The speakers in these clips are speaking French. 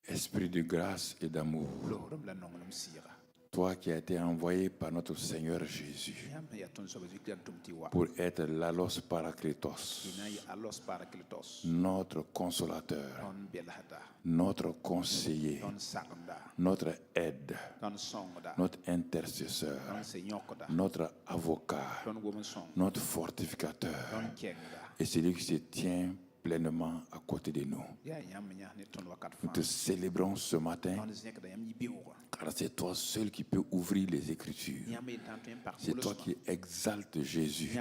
Esprit de grâce et d'amour, toi qui as été envoyé par notre Seigneur Jésus pour être l'Allos Parakletos, notre consolateur, notre conseiller, notre aide, notre intercesseur, notre avocat, notre fortificateur, et celui qui se tient pleinement à côté de nous. Nous te célébrons ce matin, car c'est toi seul qui peux ouvrir les Écritures. C'est toi qui exaltes Jésus.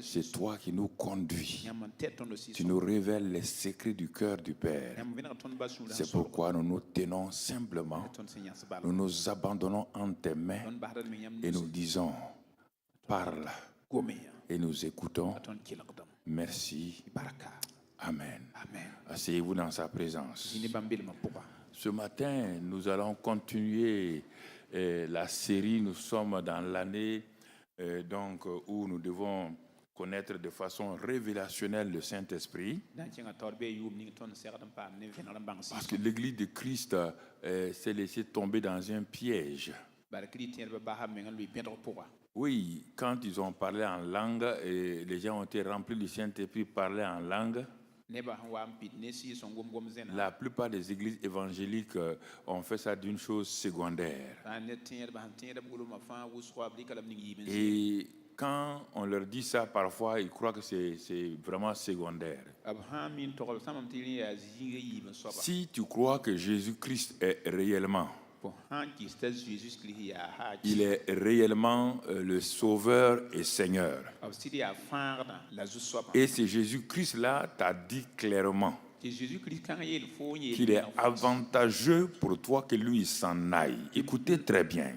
C'est toi qui nous conduis. Tu nous révèles les secrets du cœur du Père. C'est pourquoi nous nous tenons simplement, nous nous abandonnons en tes mains et nous disons, parle, et nous écoutons. Merci. Amen. Asseyez-vous dans sa présence. Ce matin, nous allons continuer la série. Nous sommes dans l'année où nous devons connaître de façon révélationnelle le Saint-Esprit. Parce que l'Église de Christ s'est laissée tomber dans un piège. Oui, quand ils ont parlé en langue, et les gens ont été remplis du Saint-Esprit, parlaient en langue. La plupart des églises évangéliques ont fait ça d'une chose secondaire. Et quand on leur dit ça, parfois, ils croient que c'est vraiment secondaire. Si tu crois que Jésus-Christ est réellement, il est réellement le Sauveur et Seigneur. Et c'est Jésus-Christ-là t'a dit clairement qu'il est avantageux pour toi que lui s'en aille. Écoutez très bien.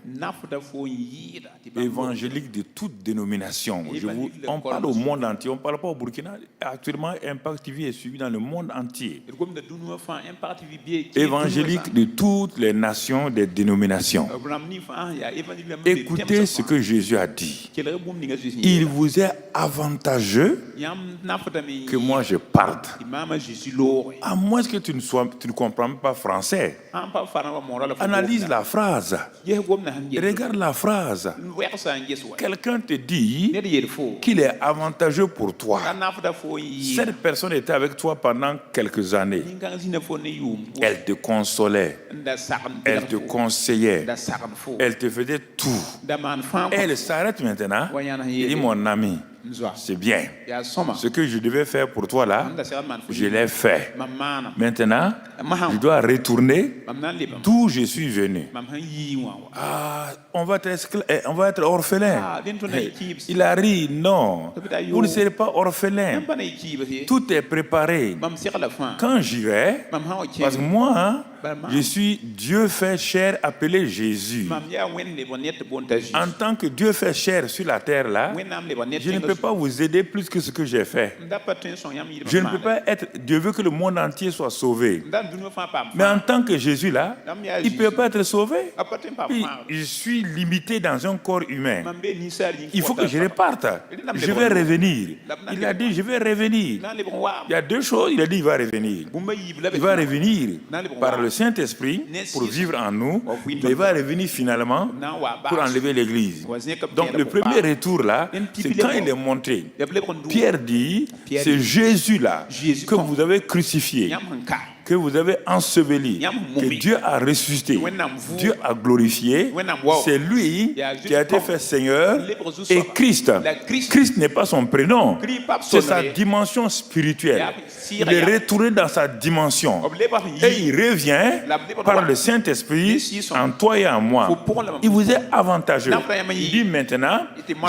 Évangélique de toute dénomination. On parle au monde entier, on ne parle pas au Burkina. Actuellement, Impact TV est suivi dans le monde entier. Évangélique de toutes les nations des dénominations. Écoutez ce que Jésus a dit. Il vous est avantageux que moi je parte. À moins que tu ne comprends pas français. Analyse la phrase. Regarde la phrase. Quelqu'un te dit qu'il est avantageux pour toi. Cette personne était avec toi pendant quelques années. Elle te consolait. Elle te conseillait. Elle te faisait tout. Elle s'arrête maintenant. Elle dit, mon ami, c'est bien. Ce que je devais faire pour toi là, je l'ai fait. Maintenant, je dois retourner d'où je suis venu. On va être orphelin. Il a ri, non. Vous ne serez pas orphelin. Tout est préparé. Quand j'irai, parce que moi, je suis Dieu fait chair appelé Jésus. En tant que Dieu fait chair sur la terre là, je ne peux pas vous aider plus que ce que j'ai fait. Je ne peux pas être... Dieu veut que le monde entier soit sauvé. Mais en tant que Jésus là, il ne peut pas être sauvé. Puis, je suis limité dans un corps humain. Il faut que je reparte. Je vais revenir. Il a dit, je vais revenir. Il y a deux choses. Il a dit, il va revenir. Il va revenir par le Saint-Esprit pour vivre en nous, mais il va revenir finalement pour enlever l'Église. Donc le premier retour là, c'est quand il est monté. Pierre dit, c'est Jésus-là que vous avez crucifié, que vous avez enseveli, que Dieu a ressuscité, Dieu a glorifié. C'est lui qui a été fait Seigneur et Christ. Christ n'est pas son prénom, c'est sa dimension spirituelle. Il est retourné dans sa dimension et il revient par le Saint-Esprit en toi et en moi. Il vous est avantageux. Il dit maintenant,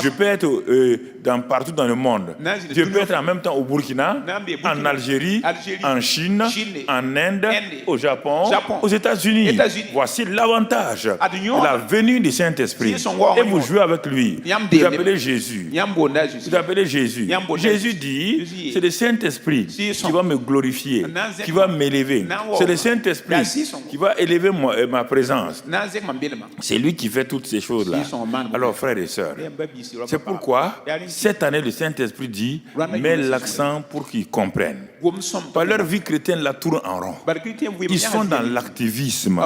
je peux être partout dans le monde. Je peux être en même temps au Burkina, en Algérie, en Chine, en Inde, au Japon, aux États-Unis. Voici l'avantage de la venue du Saint-Esprit. Et vous jouez avec lui. Vous appelez Jésus. Vous appelez Jésus. Jésus dit, c'est le Saint-Esprit qui va me glorifier, qui va m'élever. C'est le Saint-Esprit qui va élever ma présence. C'est lui qui fait toutes ces choses-là. Alors, frères et sœurs, c'est pourquoi Cette année, le Saint-Esprit dit, mets l'accent pour qu'ils comprennent. Par leur vie chrétienne, la tourne en rond. Ils sont dans l'activisme.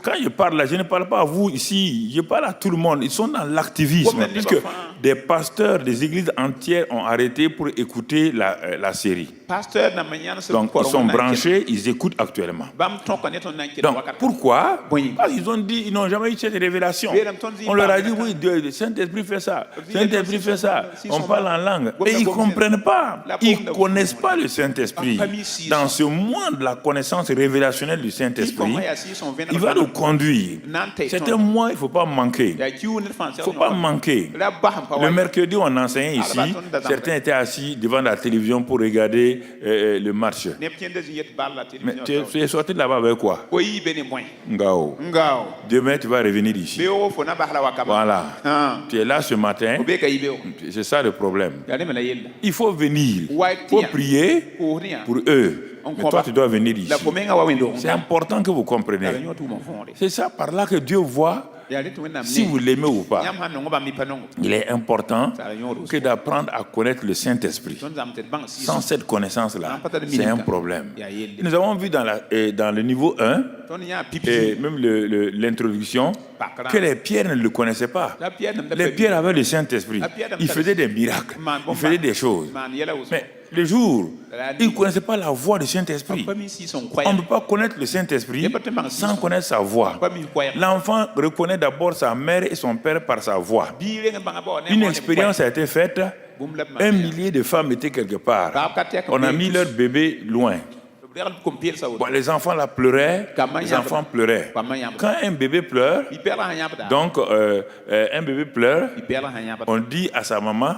Quand je parle là, je ne parle pas à vous ici, je parle à tout le monde. Ils sont dans l'activisme, puisque des pasteurs des églises entières ont arrêté pour écouter la série. Donc, ils sont branchés, ils écoutent actuellement. Donc, pourquoi? Parce qu'ils ont dit, ils n'ont jamais eu cette révélation. On leur a dit, oui, le Saint-Esprit fait ça. Saint-Esprit fait ça. On parle en langue. Et ils ne comprennent pas. Ils ne connaissent pas le Saint-Esprit. Dans ce monde de la connaissance révélationnelle du Saint-Esprit, il va nous conduire. C'est un mois, il ne faut pas manquer. Il ne faut pas manquer. Le mercredi, on enseignait ici. Certains étaient assis devant la télévision pour regarder le match. Mais tu es sorti de là-bas avec quoi? Ngao. Demain, tu vas revenir ici. Voilà. Tu es là ce matin. C'est ça le problème. Il faut venir. Il faut prier pour eux. Mais toi, tu dois venir ici. C'est important que vous compreniez. C'est ça par là que Dieu voit si vous l'aimez ou pas. Il est important que d'apprendre à connaître le Saint-Esprit. Sans cette connaissance-là, c'est un problème. Nous avons vu dans le niveau 1, et même l'introduction, que les pierres ne le connaissaient pas. Les pierres avaient le Saint-Esprit. Ils faisaient des miracles. Ils faisaient des choses. Mais le jour, ils ne connaissaient pas la voix du Saint-Esprit. On ne peut pas connaître le Saint-Esprit sans connaître sa voix. L'enfant reconnaît d'abord sa mère et son père par sa voix. Une expérience a été faite. 1 millier de femmes étaient quelque part. On a mis leur bébé loin. Bon, les enfants là pleuraient, les enfants pleuraient. Quand un bébé pleure, donc un bébé pleure, on dit à sa maman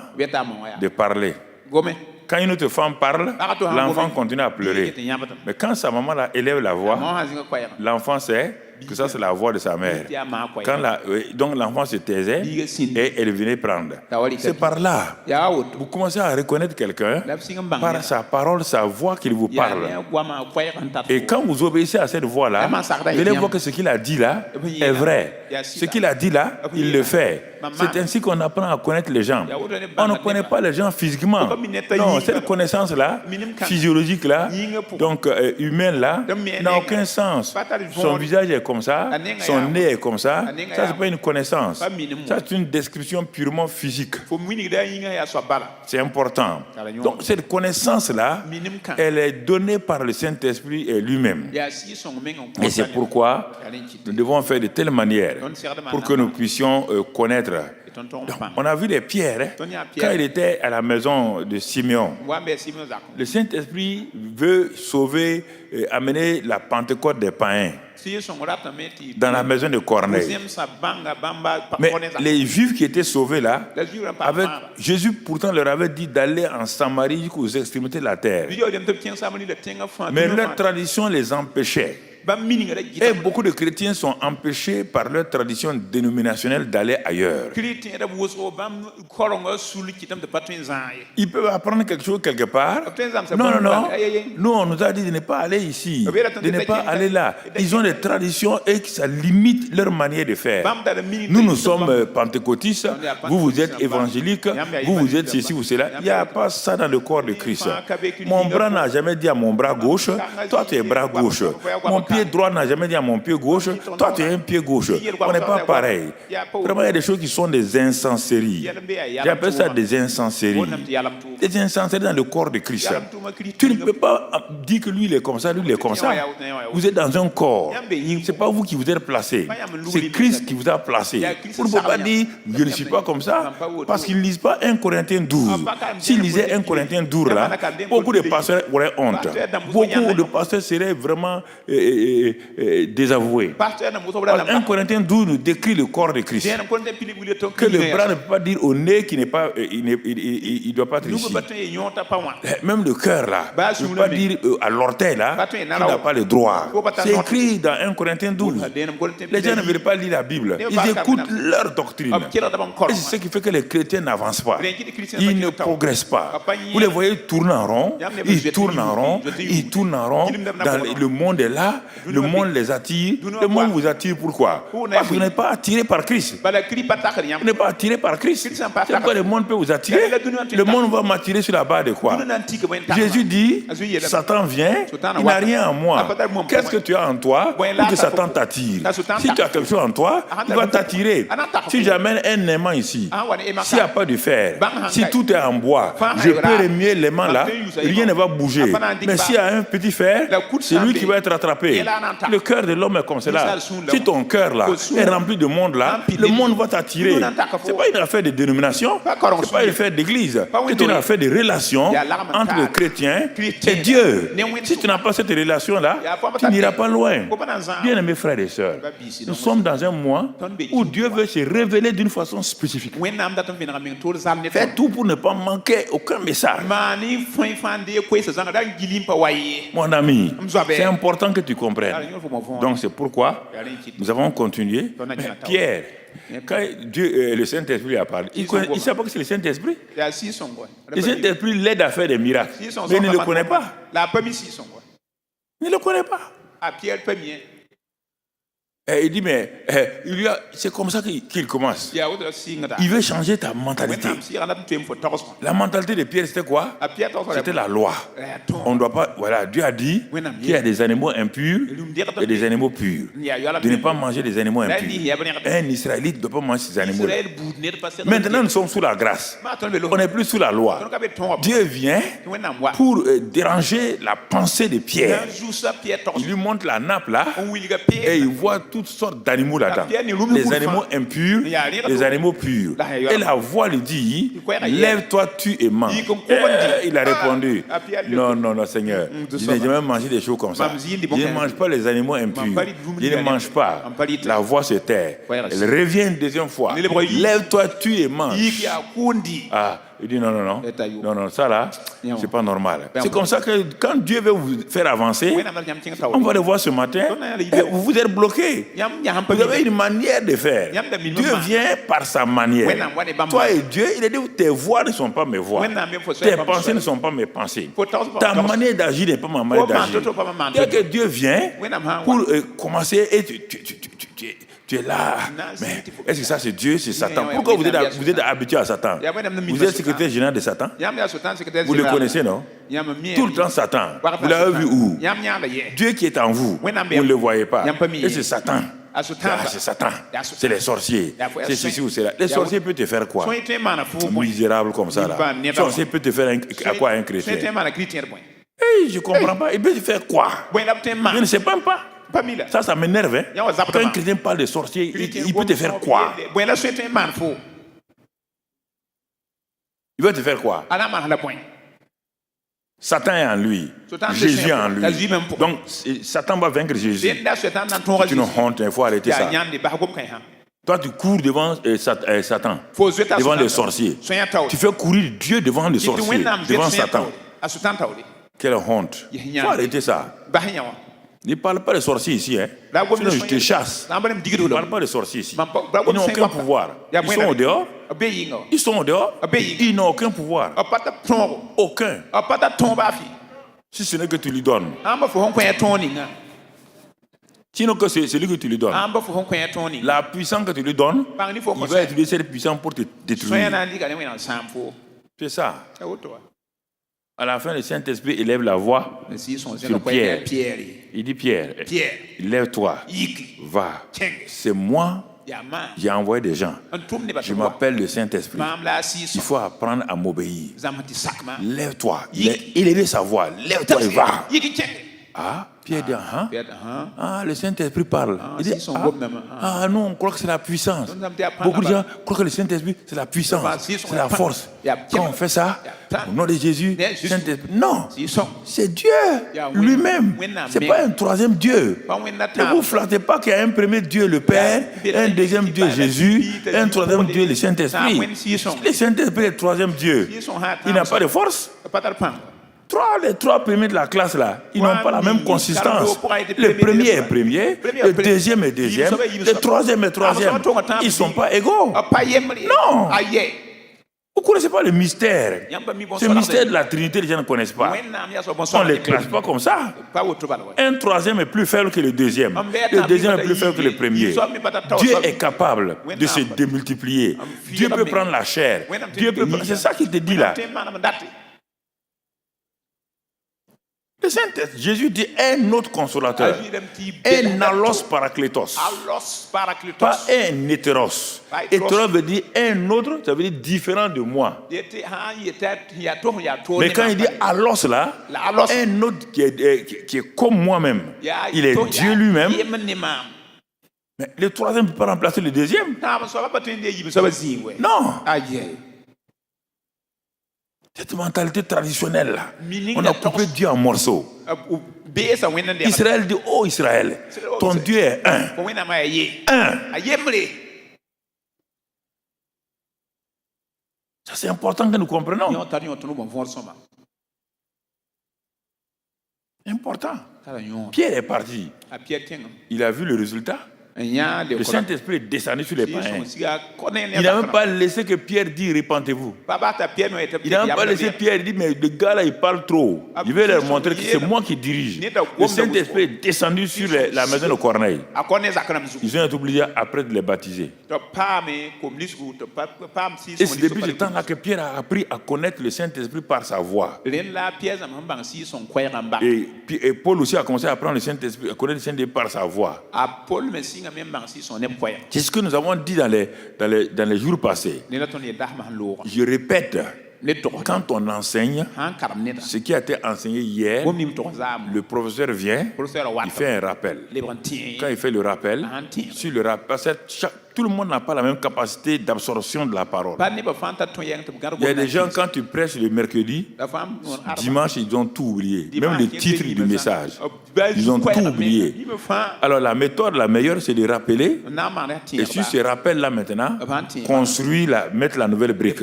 de parler. Quand une autre femme parle, l'enfant continue à pleurer. Mais quand sa maman là élève la voix, l'enfant sait que ça c'est la voix de sa mère. Donc l'enfant se taisait et elle venait prendre. C'est par là. Vous commencez à reconnaître quelqu'un par sa parole, sa voix qu'il vous parle. Et quand vous obéissez à cette voix-là, vous allez voir que ce qu'il a dit là est vrai. Ce qu'il a dit là, il le fait. C'est ainsi qu'on apprend à connaître les gens. On ne connaît pas les gens physiquement. Non, cette connaissance-là, physiologique-là, donc humaine-là, n'a aucun sens. Son visage est comme ça, son nez est comme ça. Ça, ce n'est pas une connaissance. Ça, c'est une description purement physique. C'est important. Donc, cette connaissance-là, elle est donnée par le Saint-Esprit lui-même. Et c'est pourquoi nous devons faire de telle manière pour que nous puissions connaître. Donc, on a vu les pierres quand il était à la maison de Simeon. Le Saint-Esprit veut sauver, amener la Pentecôte des païens dans la maison de Corneille. Mais les Juifs qui étaient sauvés là, Jésus pourtant leur avait dit d'aller en Samarie jusqu'aux extrémités de la terre. Mais leur tradition les empêchait. Et beaucoup de chrétiens sont empêchés par leur tradition dénominationnelle d'aller ailleurs. Ils peuvent apprendre quelque chose quelque part. Non. Nous, on nous a dit de ne pas aller ici, de ne pas aller là. Ils ont des traditions et ça limite leur manière de faire. Nous sommes pentecôtistes, vous êtes évangéliques, vous êtes ceci ou cela. Il n'y a pas ça dans le corps de Christ. Mon bras n'a jamais dit à mon bras gauche, toi tu es bras gauche. Mon pied droit n'a jamais dit à mon pied gauche, toi tu es un pied gauche. On n'est pas pareil. Vraiment, il y a des choses qui sont des insenséries. J'appelle ça des insenséries. Des insenséries dans le corps de Christ. Tu ne peux pas dire que lui il est comme ça, lui il est comme ça. Vous êtes dans un corps. Ce n'est pas vous qui vous êtes placé. C'est Christ qui vous a placé. Vous ne pouvez pas dire je ne suis pas comme ça parce qu'ils ne lisent pas 1 Corinthiens 12. S'ils lisaient 1 Corinthiens 12 là, beaucoup de pasteurs auraient honte. Beaucoup de pasteurs seraient vraiment désavoués. 1 Corinthiens 12 nous décrit le corps de Christ. Que le bras ne peut pas dire au nez qu'il n'est pas, il doit pas être ici. Même le cœur là, ne peut pas dire à l'orteil là qu'il n'a pas le droit. C'est écrit dans 1 Corinthiens 12. Les gens ne veulent pas lire la Bible. Ils écoutent leur doctrine. Et c'est ce qui fait que les chrétiens n'avancent pas. Ils ne progressent pas. Vous les voyez tourner en rond. Ils tournent en rond. Ils tournent en rond. Le monde est là. Le monde les attire. Le monde vous attire pourquoi? Parce que vous n'êtes pas attiré par Christ. Vous n'êtes pas attiré par Christ. C'est pourquoi le monde peut vous attirer. Le monde va m'attirer sur la base de quoi? Jésus dit, Satan vient, il n'a rien en moi. Qu'est-ce que tu as en toi pour que Satan t'attire? Si tu as quelque chose en toi, il va t'attirer. Si j'amène un aimant ici, s'il n'y a pas de fer, si tout est en bois, je peux remuer l'aimant là, rien ne va bouger. Mais s'il y a un petit fer, c'est lui qui va être attrapé. Le cœur de l'homme est comme cela. Si ton cœur là est rempli de monde là, le monde va t'attirer. Ce n'est pas une affaire de dénomination, ce n'est pas une affaire d'église, c'est une affaire de relation entre le chrétien et Dieu. Si tu n'as pas cette relation là, tu n'iras pas loin. Bien aimés frères et sœurs, nous sommes dans un mois où Dieu veut se révéler d'une façon spécifique. Fais tout pour ne pas manquer aucun message. Mon ami, c'est important que tu comprennes. Donc c'est pourquoi nous avons continué. Pierre, quand Dieu, le Saint-Esprit a parlé, il ne sait pas que c'est le Saint-Esprit. Le Saint-Esprit l'aide à faire des miracles, mais il ne le connaît pas. Il ne le connaît pas. Et il dit, mais c'est comme ça qu'il commence. Il veut changer ta mentalité. La mentalité de Pierre, c'était quoi? C'était la loi. On ne doit pas. Voilà, Dieu a dit qu'il y a des animaux impurs et des animaux purs. De ne pas manger des animaux impurs. Un Israélite ne doit pas manger ces animaux. Maintenant, nous sommes sous la grâce. On n'est plus sous la loi. Dieu vient pour déranger la pensée de Pierre. Il lui montre la nappe là et il voit toutes sortes d'animaux là-dedans. Les animaux impurs, les animaux purs. Et la voix lui dit, lève-toi, tue et mange. Il a répondu, non, Seigneur, je n'ai jamais mangé des choses comme ça. Je ne mange pas les animaux impurs. Je ne mange pas. La voix se tait. Elle revient une deuxième fois. Lève-toi, tue et mange. Il dit non, ça là, c'est pas normal. C'est comme ça que quand Dieu veut vous faire avancer, on va le voir ce matin, vous êtes bloqué. Vous avez une manière de faire. Dieu vient par sa manière. Toi et Dieu, il a dit tes voix ne sont pas mes voix. Tes pensées ne sont pas mes pensées. Ta manière d'agir n'est pas ma manière d'agir. Dès que Dieu vient pour commencer et tu es là, mais est-ce que ça c'est Dieu, c'est Satan? Pourquoi vous êtes habitué à Satan? Vous êtes secrétaire général de Satan? Vous le connaissez, non? Tout le temps Satan. Vous l'avez vu où? Dieu qui est en vous, vous ne le voyez pas. Et c'est Satan. C'est Satan. C'est les sorciers. C'est ceci ou cela. Les sorciers peuvent te faire quoi? Misérable comme ça là. Les sorciers peuvent te faire à quoi un chrétien? Hey, je ne comprends pas. Il peut te faire quoi? Je ne sais même pas. Ça m'énerve. Quand un chrétien parle de sorcier, il peut te faire quoi? Il va te faire quoi? Satan est en lui. Jésus est en lui. Donc, Satan va vaincre Jésus. C'est une honte, il faut arrêter ça. Toi, tu cours devant Satan, devant les sorciers. Tu fais courir Dieu devant les sorciers, devant Satan. Quelle honte. Il faut arrêter ça. Ne parle pas de sorciers ici. Sinon, je te chasse. Ne parle pas de sorciers ici. Ils n'ont aucun pouvoir. Ils sont au dehors. Ils sont au dehors. Ils n'ont aucun pouvoir. Aucun. Si ce n'est que tu lui donnes. Sinon que c'est celui que tu lui donnes. La puissance que tu lui donnes, il va utiliser cette puissance pour te détruire. C'est ça. À la fin, le Saint-Esprit élève la voix sur Pierre. Il dit, Pierre, lève-toi, va. C'est moi, j'ai envoyé des gens. Je m'appelle le Saint-Esprit. Il faut apprendre à m'obéir. Lève-toi. Il élève sa voix. Lève-toi et va. Pierre dit, le Saint-Esprit parle. Il dit, nous on croit que c'est la puissance. Beaucoup de gens croient que le Saint-Esprit c'est la puissance, c'est la force. Quand on fait ça, au nom de Jésus, Saint-Esprit, non, c'est Dieu lui-même. C'est pas un troisième Dieu. Ne vous flattez pas qu'il y a un premier Dieu, le Père, un deuxième Dieu, Jésus, un troisième Dieu, le Saint-Esprit. Le Saint-Esprit est le troisième Dieu. Il n'a pas de force. Les trois premiers de la classe là, ils n'ont pas la même consistance. Le premier est premier, le deuxième est deuxième, le troisième est troisième. Ils ne sont pas égaux. Non. Vous ne connaissez pas le mystère. Ce mystère de la Trinité, les gens ne connaissent pas. On ne les classe pas comme ça. Un troisième est plus faible que le deuxième. Le deuxième est plus faible que le premier. Dieu est capable de se démultiplier. Dieu peut prendre la chair. C'est ça qu'il te dit là. Le Saint-Esprit, Jésus dit un autre consolateur, un allos parakletos, pas un hétéros. Hétéros veut dire un autre, ça veut dire différent de moi. Mais quand il dit allos là, un autre qui est comme moi-même, il est Dieu lui-même. Mais le troisième ne peut pas remplacer le deuxième. Non. Cette mentalité traditionnelle là, on a coupé Dieu en morceaux. Israël dit, oh Israël, ton Dieu est un. Ça c'est important que nous comprenions. Important. Pierre est parti. Il a vu le résultat. Le Saint-Esprit est descendu sur les païens. Il n'a même pas laissé que Pierre dise repentez-vous. Il n'a même pas laissé Pierre dire mais le gars là il parle trop. Je vais leur montrer que c'est moi qui dirige. Le Saint-Esprit est descendu sur la maison de Corneille. Ils ont été obligés après de les baptiser. Et c'est depuis ce temps-là que Pierre a appris à connaître le Saint-Esprit par sa voix. Et Paul aussi a commencé à apprendre le Saint-Esprit, à connaître le Saint-Esprit par sa voix. C'est ce que nous avons dit dans les jours passés. Je répète, quand on enseigne, ce qui a été enseigné hier, le professeur vient, il fait un rappel. Quand il fait le rappel, sur le rappel, tout le monde n'a pas la même capacité d'absorption de la parole. Il y a des gens, quand tu prêches le mercredi, dimanche, ils ont tout oublié. Même le titre du message, ils ont tout oublié. Alors la méthode la meilleure, c'est de rappeler. Et sur ce rappel-là maintenant, mettre la nouvelle brique.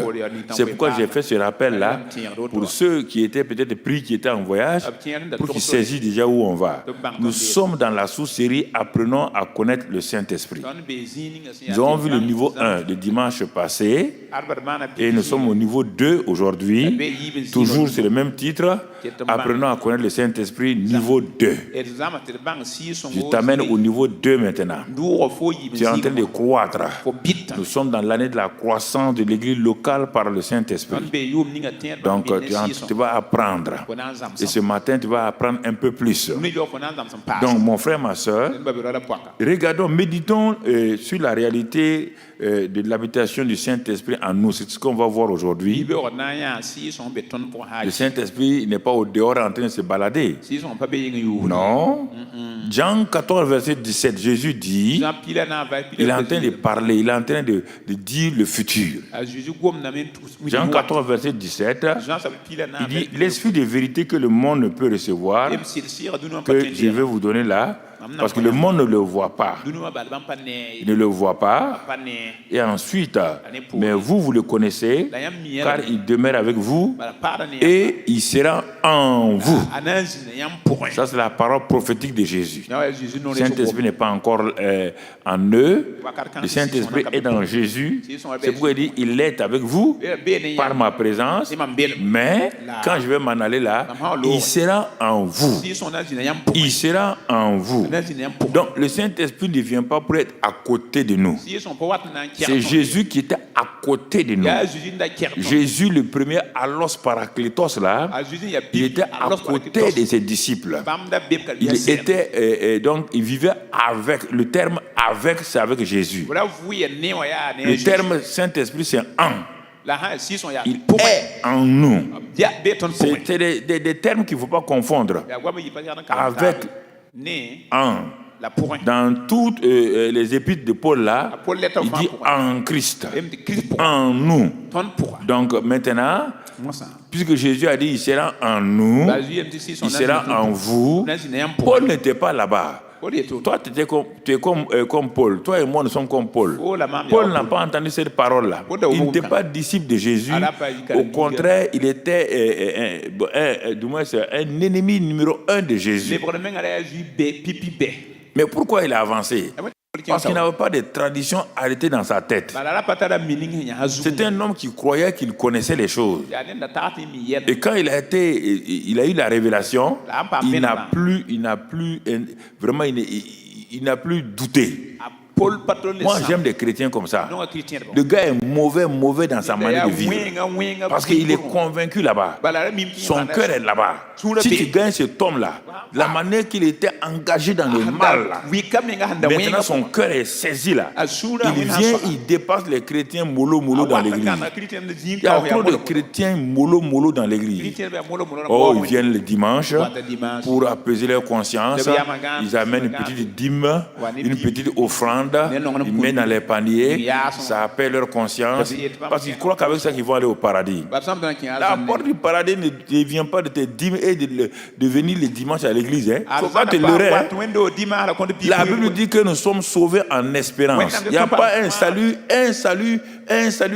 C'est pourquoi j'ai fait ce rappel-là pour ceux qui étaient peut-être pris, qui étaient en voyage, pour qu'ils saisissent déjà où on va. Nous sommes dans la sous-série « Apprenons à connaître le Saint-Esprit ». Nous avons vu le niveau 1 le dimanche passé et nous sommes au niveau 2 aujourd'hui. Toujours c'est le même titre. Apprenons à connaître le Saint-Esprit, niveau 2. Je t'amène au niveau 2 maintenant. Tu es en train de croître. Nous sommes dans l'année de la croissance de l'église locale par le Saint-Esprit. Donc tu vas apprendre. Et ce matin, tu vas apprendre un peu plus. Donc mon frère, ma soeur, regardons, méditons sur la réalité de l'habitation du Saint-Esprit en nous. C'est ce qu'on va voir aujourd'hui. Le Saint-Esprit n'est pas au dehors en train de se balader. Non. Jean 14, verset 17, Jésus dit, il est en train de parler, il est en train de dire le futur. Jean 14, verset 17, il dit, l'esprit de vérité que le monde ne peut recevoir, que je vais vous donner là, parce que le monde ne le voit pas. Il ne le voit pas. Et ensuite, mais vous le connaissez, car il demeure avec vous et il sera en vous. Ça, c'est la parole prophétique de Jésus. Le Saint-Esprit n'est pas encore en eux. Le Saint-Esprit est dans Jésus. C'est pourquoi il dit, il est avec vous par ma présence. Mais quand je vais m'en aller là, il sera en vous. Il sera en vous. Donc le Saint-Esprit ne vient pas pour être à côté de nous. C'est Jésus qui était à côté de nous. Jésus, le premier allos parakletos là, il était à côté de ses disciples. Il était donc il vivait avec. Le terme avec, c'est avec Jésus. Le terme Saint-Esprit, c'est en. Il est en nous. C'est des termes qu'il ne faut pas confondre. Avec, en. Dans toutes les épîtres de Paul là, il dit en Christ, en nous. Donc maintenant, puisque Jésus a dit il sera en nous, il sera en vous, Paul n'était pas là-bas. Toi, tu es comme Paul. Toi et moi, nous sommes comme Paul. Paul n'a pas entendu cette parole-là. Il n'était pas disciple de Jésus. Au contraire, il était du moins, un ennemi numéro 1 de Jésus. Mais pourquoi il a avancé? Parce qu'il n'avait pas de tradition arrêtée dans sa tête. C'était un homme qui croyait qu'il connaissait les choses. Et quand il a eu la révélation, il n'a plus douté. Moi, j'aime des chrétiens comme ça. Le gars est mauvais dans sa manière de vivre. Parce qu'il est convaincu là-bas. Son cœur est là-bas. Si tu gagnes cet homme-là, la manière qu'il était engagé dans le mal, là, maintenant son cœur est saisi là. Il vient, il dépasse les chrétiens mollo dans l'église. Il y a trop de chrétiens mollo dans l'église. Oh, ils viennent le dimanche pour apaiser leur conscience. Ils amènent une petite dîme, une petite offrande. Ils mettent dans les paniers, ça appelle leur conscience, parce qu'ils croient qu'avec ça ils vont aller au paradis. La porte du paradis ne vient pas de tes dîmes et de venir le dimanche à l'église. Il ne faut pas te leurrer. La Bible dit que nous sommes sauvés en espérance. Il n'y a pas un salut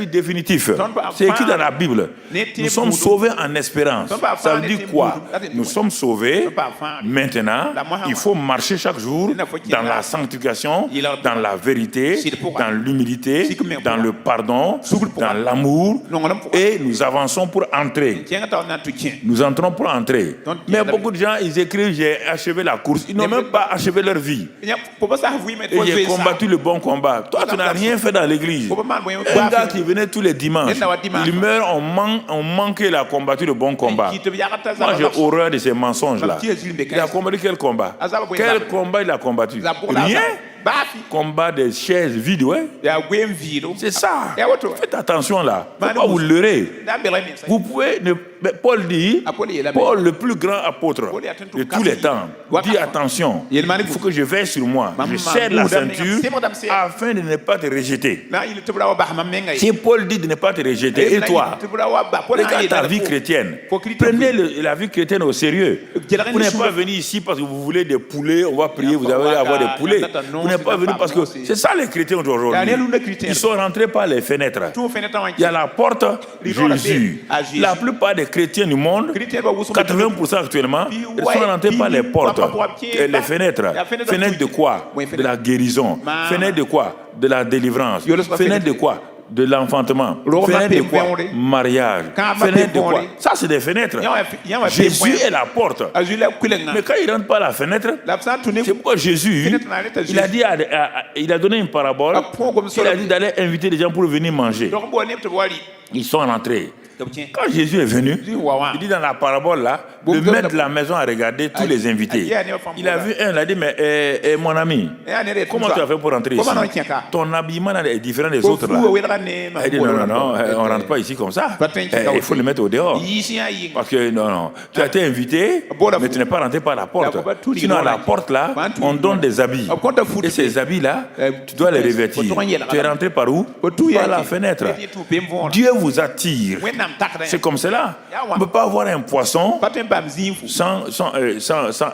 définitif. C'est écrit dans la Bible. Nous sommes sauvés en espérance. Ça veut dire quoi? Nous sommes sauvés. Maintenant, il faut marcher chaque jour dans la sanctification, dans la vérité, dans l'humilité, dans le pardon, dans l'amour, et nous avançons pour entrer. Nous entrons pour entrer. Mais beaucoup de gens, ils écrivent, j'ai achevé la course. Ils n'ont même pas achevé leur vie. Et j'ai combattu le bon combat. Toi, tu n'as rien fait dans l'église. Un gars qui venait tous les dimanches, il meurt, on manque, qu'il a combattu le bon combat. Moi, j'ai horreur de ces mensonges-là. Il a combattu quel combat? Quel combat il a combattu? Rien. Combat des chaises vides, ouais. C'est ça. Faites attention là. Il ne faut pas vous leurrer. Vous pouvez. Paul dit, Paul, le plus grand apôtre de tous les temps, dit attention. Il faut que je veille sur moi. Je serre la ceinture afin de ne pas te rejeter. Si Paul dit de ne pas te rejeter, et toi, regarde ta vie chrétienne. Prenez la vie chrétienne au sérieux. Vous n'êtes pas venu ici parce que vous voulez des poulets, on va prier, vous allez avoir des poulets. Vous n'êtes pas venu parce que c'est ça les chrétiens d'aujourd'hui. Ils sont rentrés par les fenêtres. Il y a la porte, Jésus. La plupart des chrétiens du monde, 80% actuellement, ils sont rentrés par les portes, les fenêtres. Fenêtres de quoi? De la guérison. Fenêtres de quoi? De la délivrance. Fenêtres de quoi? De l'enfantement. Fenêtre de quoi? Mariage. Fenêtre de quoi? Ça, c'est des fenêtres. Jésus est la porte. Mais quand il rentre par la fenêtre, c'est pourquoi Jésus, il a donné une parabole. Il a dit d'aller inviter les gens pour venir manger. Ils sont rentrés. Quand Jésus est venu, il dit dans la parabole là, le maître de la maison a regardé tous les invités. Il a vu un, il a dit, mais mon ami, comment tu as fait pour rentrer ici? Ton habillement est différent des autres là. Il dit non, on ne rentre pas ici comme ça. Il faut le mettre au dehors. Parce que non, tu as été invité, mais tu n'es pas rentré par la porte. Sinon à la porte là, on donne des habits. Et ces habits là, tu dois les revêtir. Tu es rentré par où? Par la fenêtre. Dieu vous attire. C'est comme cela. On ne peut pas avoir un poisson sans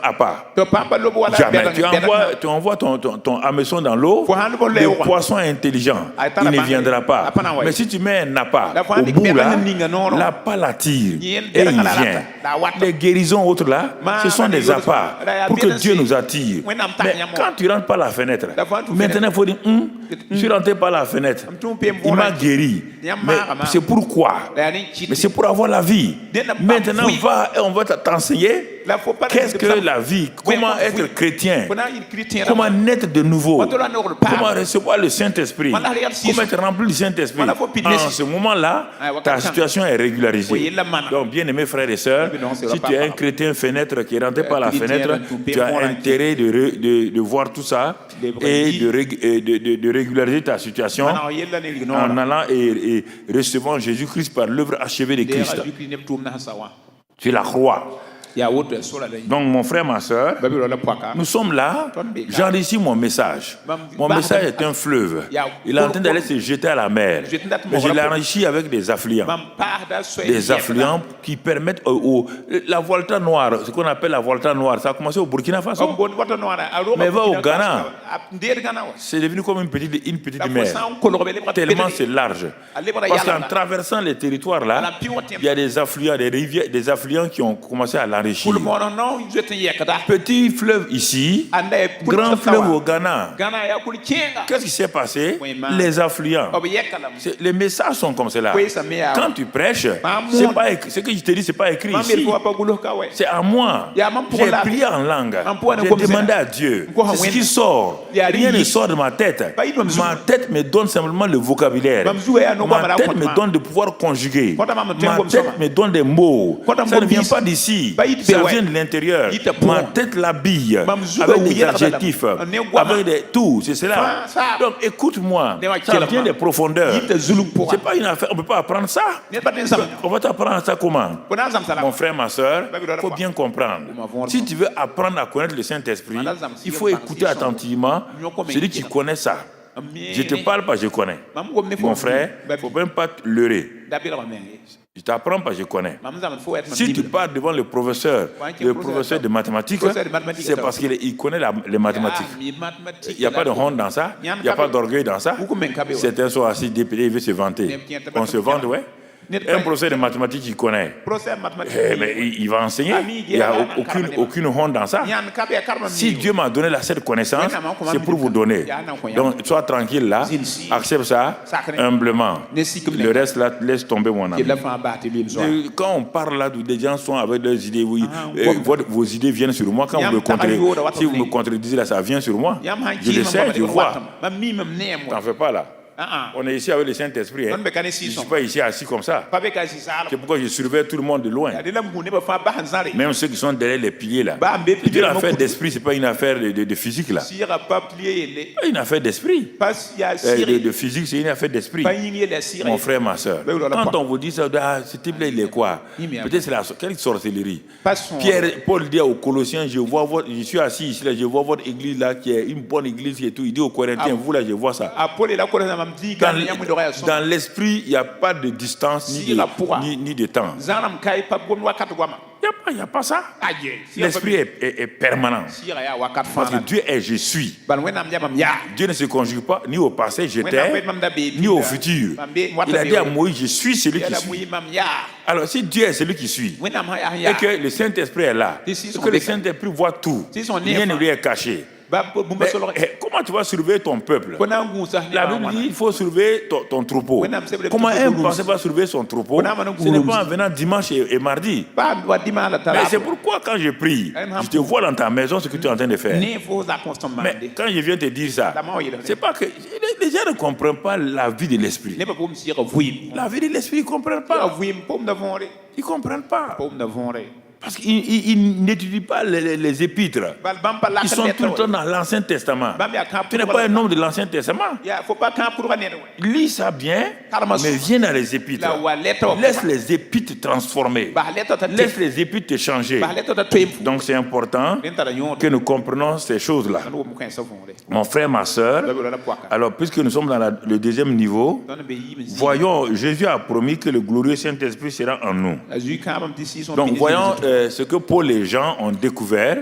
appât. Jamais. Tu envoies ton hameçon dans l'eau, le poisson est intelligent. Il ne viendra pas. Mais si tu mets un appât au bout là, l'appât l'attire et il vient. Les guérisons autres là, ce sont des appâts pour que Dieu nous attire. Mais quand tu rentres par la fenêtre, maintenant il faut dire, je suis rentré par la fenêtre, il m'a guéri. Mais c'est pourquoi? Mais c'est pour avoir la vie. Maintenant, on va t'enseigner qu'est-ce que la vie, comment être chrétien, comment naître de nouveau, comment recevoir le Saint-Esprit, comment être rempli du Saint-Esprit. En ce moment-là, ta situation est régularisée. Donc, bien aimés frères et sœurs, si tu es un chrétien fenêtre qui est rentré par la fenêtre, tu as intérêt de voir tout ça et de régulariser ta situation en allant et recevant Jésus-Christ par l'œuvre achevée de Christ. Tu la crois. Donc mon frère, ma soeur, nous sommes là, j'enrichis mon message. Mon message est un fleuve. Il est en train d'aller se jeter à la mer. Mais je l'enrichis avec des affluents. Des affluents qui permettent la volta noire, ce qu'on appelle la volta noire, ça a commencé au Burkina Faso. Mais va au Ghana, c'est devenu comme une petite mer. Tellement c'est large. Parce qu'en traversant les territoires là, il y a des affluents, des rivières, des affluents qui ont commencé à l'entrer. s'enrichir. Petit fleuve ici, grand fleuve au Ghana. Qu'est-ce qui s'est passé? Les affluents. Les messages sont comme cela. Quand tu prêches, ce que je te dis, c'est pas écrit ici. C'est à moi. J'ai prié en langue. J'ai demandé à Dieu. C'est ce qui sort. Rien ne sort de ma tête. Ma tête me donne simplement le vocabulaire. Ma tête me donne de pouvoir conjuguer. Ma tête me donne des mots. Ça ne vient pas d'ici. Ça vient de l'intérieur. Ma tête l'habille avec des adjectifs, avec des tout. C'est cela. Donc écoute-moi. Ça vient des profondeurs. C'est pas une affaire. On ne peut pas apprendre ça. On va t'apprendre ça comment? Mon frère, ma soeur, il faut bien comprendre. Si tu veux apprendre à connaître le Saint-Esprit, il faut écouter attentivement celui qui connaît ça. Je ne te parle pas, je connais. Mon frère, il ne faut même pas te leurrer. Je t'apprends pas, je connais. Si tu parles devant le professeur de mathématiques, c'est parce qu'il connaît les mathématiques. Il n'y a pas de honte dans ça, il n'y a pas d'orgueil dans ça. Certains sont assis dépités, ils veulent se vanter. On se vante, ouais. Un professeur de mathématiques, il connaît. Mais il va enseigner. Il n'y a aucune honte dans ça. Si Dieu m'a donné cette connaissance, c'est pour vous donner. Donc, sois tranquille là. Accepte ça humblement. Le reste là, laisse tomber mon ami. Quand on parle là, des gens sont avec leurs idées. Vos idées viennent sur moi. Quand si vous me contredisez là, ça vient sur moi. Je le sais, je vois. T'en fais pas là. On est ici avec le Saint-Esprit. Hein. Je ne suis pas ici assis comme ça. C'est pourquoi je surveille tout le monde de loin. Même ceux qui sont derrière les piliers là. C'est une affaire d'esprit, ce n'est pas une affaire de physique là. C'est une affaire d'esprit. De physique, c'est une affaire d'esprit. Mon frère, ma soeur. Quand on vous dit ça, ce type-là, il est quoi? Peut-être c'est quelle sorcellerie. Paul dit aux Colossiens, je suis assis ici, là, je vois votre église là, qui est une bonne église et tout. Il dit aux Corinthiens, vous là, je vois ça. Dans l'esprit, il n'y a pas de distance ni de temps. Il n'y a pas ça. L'esprit est permanent. Parce que Dieu est je suis. Dieu ne se conjugue pas ni au passé, j'étais, ni au futur. Il a dit à Moïse, je suis celui qui suis. Alors si Dieu est celui qui suit, et que le Saint-Esprit est là, et que le Saint-Esprit voit tout, rien ne lui est caché. Mais, comment tu vas surveiller ton peuple? La Bible dit qu'il faut surveiller ton troupeau. Comment un pasteur va surveiller son troupeau? Ce n'est pas en venant dimanche et mardi. Mais c'est pourquoi quand je prie, je te vois dans ta maison ce que tu es en train de faire. Mais quand je viens te dire ça, c'est pas que les gens ne comprennent pas la vie de l'esprit. La vie de l'esprit, ils ne comprennent pas. Ils ne comprennent pas. Parce qu'ils n'étudient pas les épîtres. Ils sont tout le temps dans l'Ancien Testament. Tu n'es pas un homme de l'Ancien Testament. Lis ça bien, mais viens dans les épîtres. Laisse les épîtres transformer. Laisse les épîtres te changer. Donc c'est important que nous comprenions ces choses-là. Mon frère, ma soeur, alors puisque nous sommes dans le deuxième niveau, voyons, Jésus a promis que le glorieux Saint-Esprit sera en nous. Donc voyons ce que Paul et Jean ont découvert,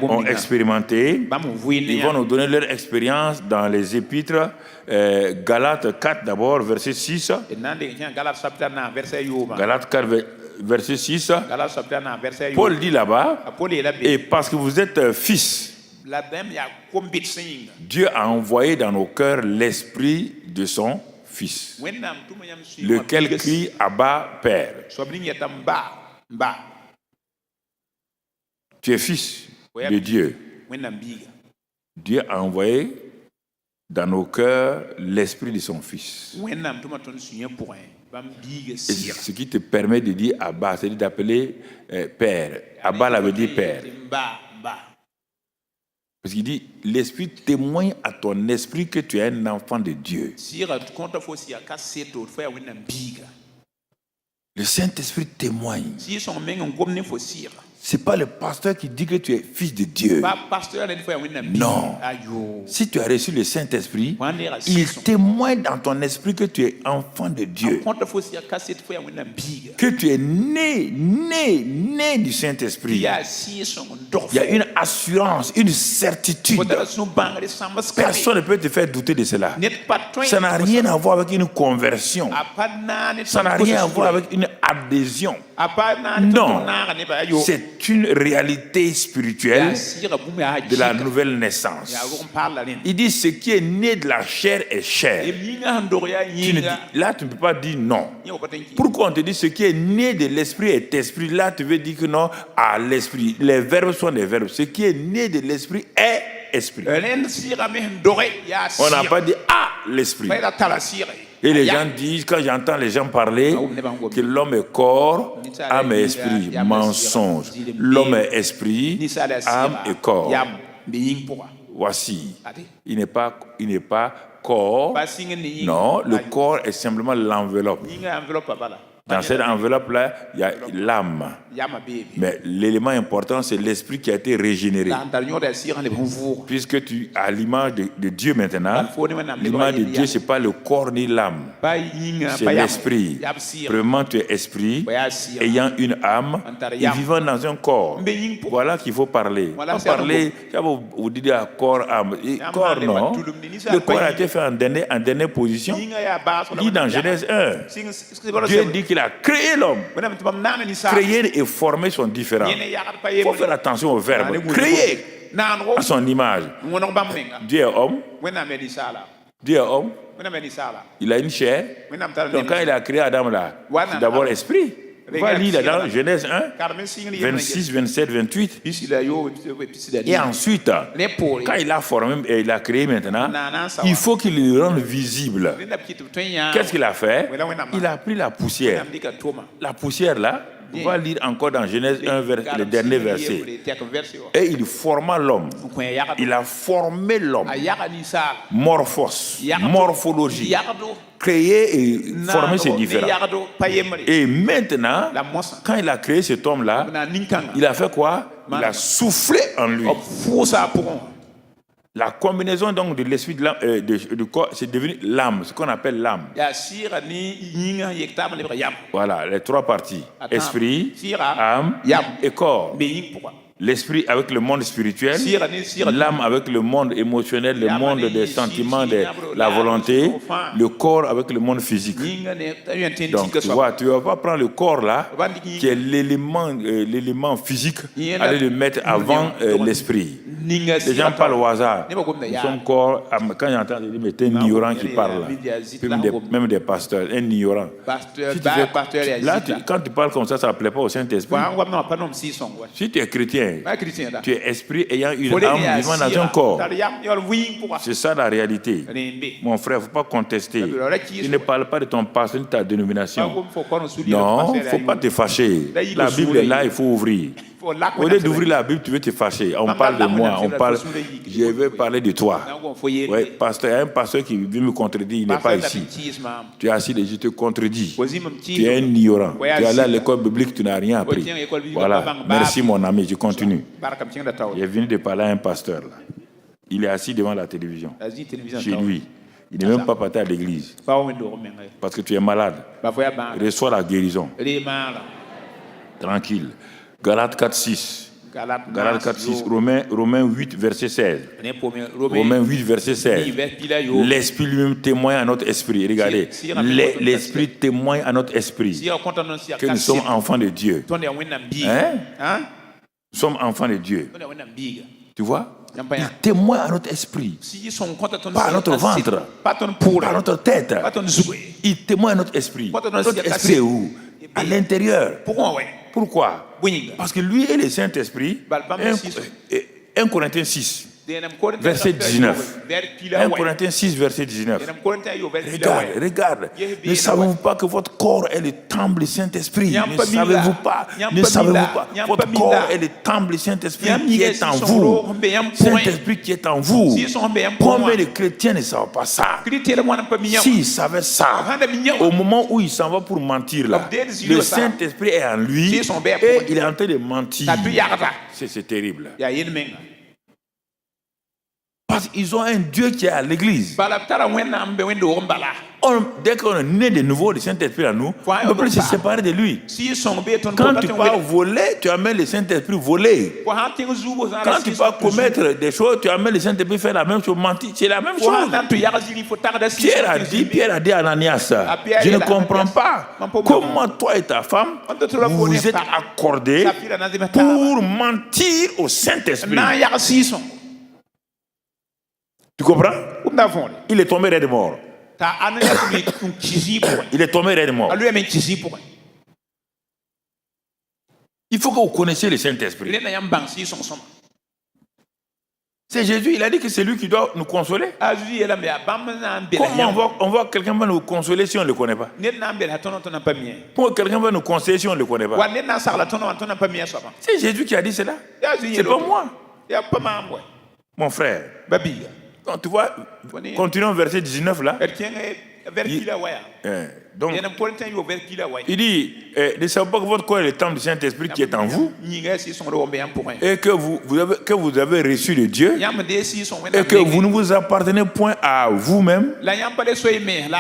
ont expérimenté. Ils vont nous donner leur expérience dans les épîtres. Galates 4 d'abord, verset 6. Galates 4, verset 6. Paul dit là-bas, et parce que vous êtes fils, Dieu a envoyé dans nos cœurs l'esprit de son Fils, lequel crie Abba, Père. Tu es fils de Dieu. Dieu a envoyé dans nos cœurs l'esprit de son Fils. Et ce qui te permet de dire Abba, c'est d'appeler Père. Abba, ça veut dire Père. Parce qu'il dit, l'Esprit témoigne à ton esprit que tu es un enfant de Dieu. Le Saint-Esprit témoigne. Ce n'est pas le pasteur qui dit que tu es fils de Dieu. Non. Si tu as reçu le Saint-Esprit, il témoigne dans ton esprit que tu es enfant de Dieu. Que tu es né du Saint-Esprit. Il y a une assurance, une certitude. Personne ne peut te faire douter de cela. Ça n'a rien à voir avec une conversion. Ça n'a rien à voir avec une adhésion. Non, c'est une réalité spirituelle de la nouvelle naissance. Il dit ce qui est né de la chair est chair. Là, tu ne peux pas dire non. Pourquoi on te dit ce qui est né de l'esprit est esprit? Là, tu veux dire que non, à l'esprit. Les verbes sont des verbes. Ce qui est né de l'esprit est esprit. On n'a pas dit l'esprit. Et les gens disent, quand j'entends les gens parler, que l'homme est corps, âme et esprit. Mensonge. L'homme est esprit, âme et corps. Voici. Il n'est pas corps. Non, le corps est simplement l'enveloppe. Dans cette enveloppe-là, il y a l'âme. Mais l'élément important, c'est l'esprit qui a été régénéré. Puisque tu as l'image de Dieu maintenant, l'image de Dieu, ce n'est pas le corps ni l'âme. C'est l'esprit. Premièrement, tu es esprit, ayant une âme et vivant dans un corps. Voilà qu'il faut parler. Pas parler, vous dites corps, âme. Corps, non. Le corps a été fait en dernière position. Dit dans Genèse 1. Dieu dit qu'il a créé l'homme. Créer et former sont différents. Il faut faire attention au verbe. Créer à son image. Dieu est homme. Dieu est homme. Il a une chair. Donc quand il a créé Adam là, c'est d'abord esprit. On va lire dans Genèse 1, 26, 27, 28. Et ensuite, quand il a formé et il a créé maintenant, il faut qu'il le rende visible. Qu'est-ce qu'il a fait? Il a pris la poussière. La poussière là, on va lire encore dans Genèse 1, le dernier verset. Et il forma l'homme. Il a formé l'homme. Morphos, morphologie. Créer et former, c'est différent. Et maintenant, quand il a créé cet homme-là, il a fait quoi? Il a soufflé en lui. La combinaison donc de l'esprit du corps, c'est devenu l'âme, ce qu'on appelle l'âme. Voilà, les trois parties. Esprit, âme et corps. L'esprit avec le monde spirituel, l'âme avec le monde émotionnel, le monde des sentiments, de la volonté, le corps avec le monde physique. Donc tu vois, tu ne vas pas prendre le corps là, qui est l'élément physique, aller le mettre avant l'esprit. Les gens parlent au hasard. Nous sommes corps, quand j'entends, je dis, mais t'es un ignorant qui parle là. Même des pasteurs, un ignorant. Là, quand tu parles comme ça ne plaît pas au Saint-Esprit. Si tu es chrétien, tu es esprit ayant une âme vivant dans un corps. C'est ça la réalité. Mon frère, il ne faut pas contester. Tu ne parles pas de ton pasteur, de ta dénomination. Non, il ne faut pas te fâcher. La Bible est là, il faut ouvrir. Au lieu d'ouvrir la Bible, tu veux te fâcher. On parle de moi, je vais parler de toi. Ouais, pasteur, il y a un pasteur qui vient me contredire, il n'est pas ici. Tu es assis et je te contredis. Tu es un ignorant. Tu es allé à l'école biblique, tu n'as rien appris. Voilà, merci mon ami, je continue. Il est venu de parler à un pasteur. Là. Il est assis devant la télévision, chez lui. Il n'est même pas parti à l'église. Parce que tu es malade. Reçois la guérison. Tranquille. Galates 4.6. Galates 4.6. Romains 8, verset 16. Romains 8, verset 16. L'Esprit lui-même témoigne à notre esprit. Regardez. L'Esprit témoigne à notre esprit que nous sommes enfants de Dieu. Hein? Nous sommes enfants de Dieu. Tu vois? Il témoigne à notre esprit. Pas à notre ventre. Pas à notre tête. Il témoigne à notre esprit. Notre esprit est où? À l'intérieur. Pourquoi? Parce que lui et le Saint-Esprit, 1 Corinthiens 6, verset 19. 1 Corinthiens 6, verset 19. Regarde. Ne savez-vous pas que votre corps est le temple du Saint-Esprit? Ne savez-vous pas? Votre corps est le temple du Saint-Esprit qui est en vous. Saint-Esprit qui est en vous. Combien de chrétiens ne savent pas ça? S'ils savaient ça, au moment où il s'en va pour mentir là, le Saint-Esprit est en lui et il est en train de mentir. C'est terrible. Parce qu'ils ont un Dieu qui est à l'église. dès qu'on est né de nouveau, le Saint-Esprit en nous, on ne peut plus se séparer de lui. Quand tu pars voler, tu amènes le Saint-Esprit voler. Quand tu pars commettre des choses, tu amènes le Saint-Esprit faire la même chose, mentir. C'est la même chose. Pierre a dit à Ananias, je ne comprends pas comment toi et ta femme, vous vous êtes accordés pour mentir au Saint-Esprit. Tu comprends? Il est tombé raide mort. Il est tombé raide mort. Il faut que vous connaissiez le Saint-Esprit. C'est Jésus, il a dit que c'est lui qui doit nous consoler. Comment on voit quelqu'un va nous consoler si on ne le connaît pas? Pourquoi quelqu'un va nous consoler si on ne le connaît pas? C'est Jésus qui a dit cela. C'est pas moi. Mon frère. Quand tu vois, continuons verset 19 là. Donc, il dit, ne savez pas que votre corps est le temple du Saint-Esprit qui est en vous et que vous avez reçu de Dieu et que vous ne vous appartenez point à vous-même.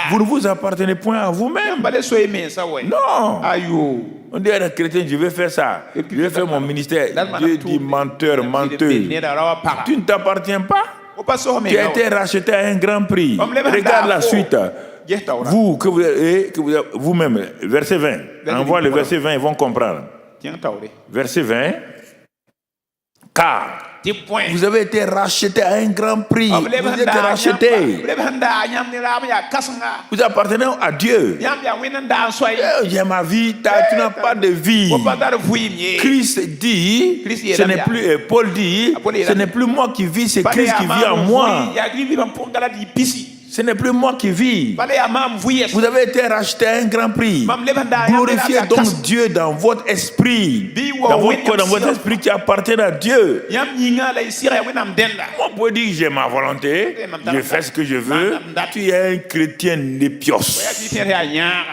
Vous ne vous appartenez point à vous-même. Non. On dit à un chrétien, je vais faire ça. Je vais faire mon ministère. Dieu dit menteur, menteur. Tu ne t'appartiens pas. Tu as été racheté à un grand prix. Regarde la suite. Vous, vous-même, verset 20. Envoie le verset 20, ils vont comprendre. Verset 20. Car vous avez été racheté à un grand prix. Vous êtes racheté. Vous appartenez à Dieu. J'ai ma vie, tu n'as pas de vie. Christ dit, ce n'est plus, Paul dit, ce n'est plus moi qui vis, c'est Christ qui vit en moi. Ce n'est plus moi qui vis. Vous avez été racheté à un grand prix. Glorifiez donc Dieu dans votre esprit. Dans votre corps, dans votre esprit qui appartient à Dieu. Moi, pour dire j'ai ma volonté, je fais ce que je veux. Tu es un chrétien népios.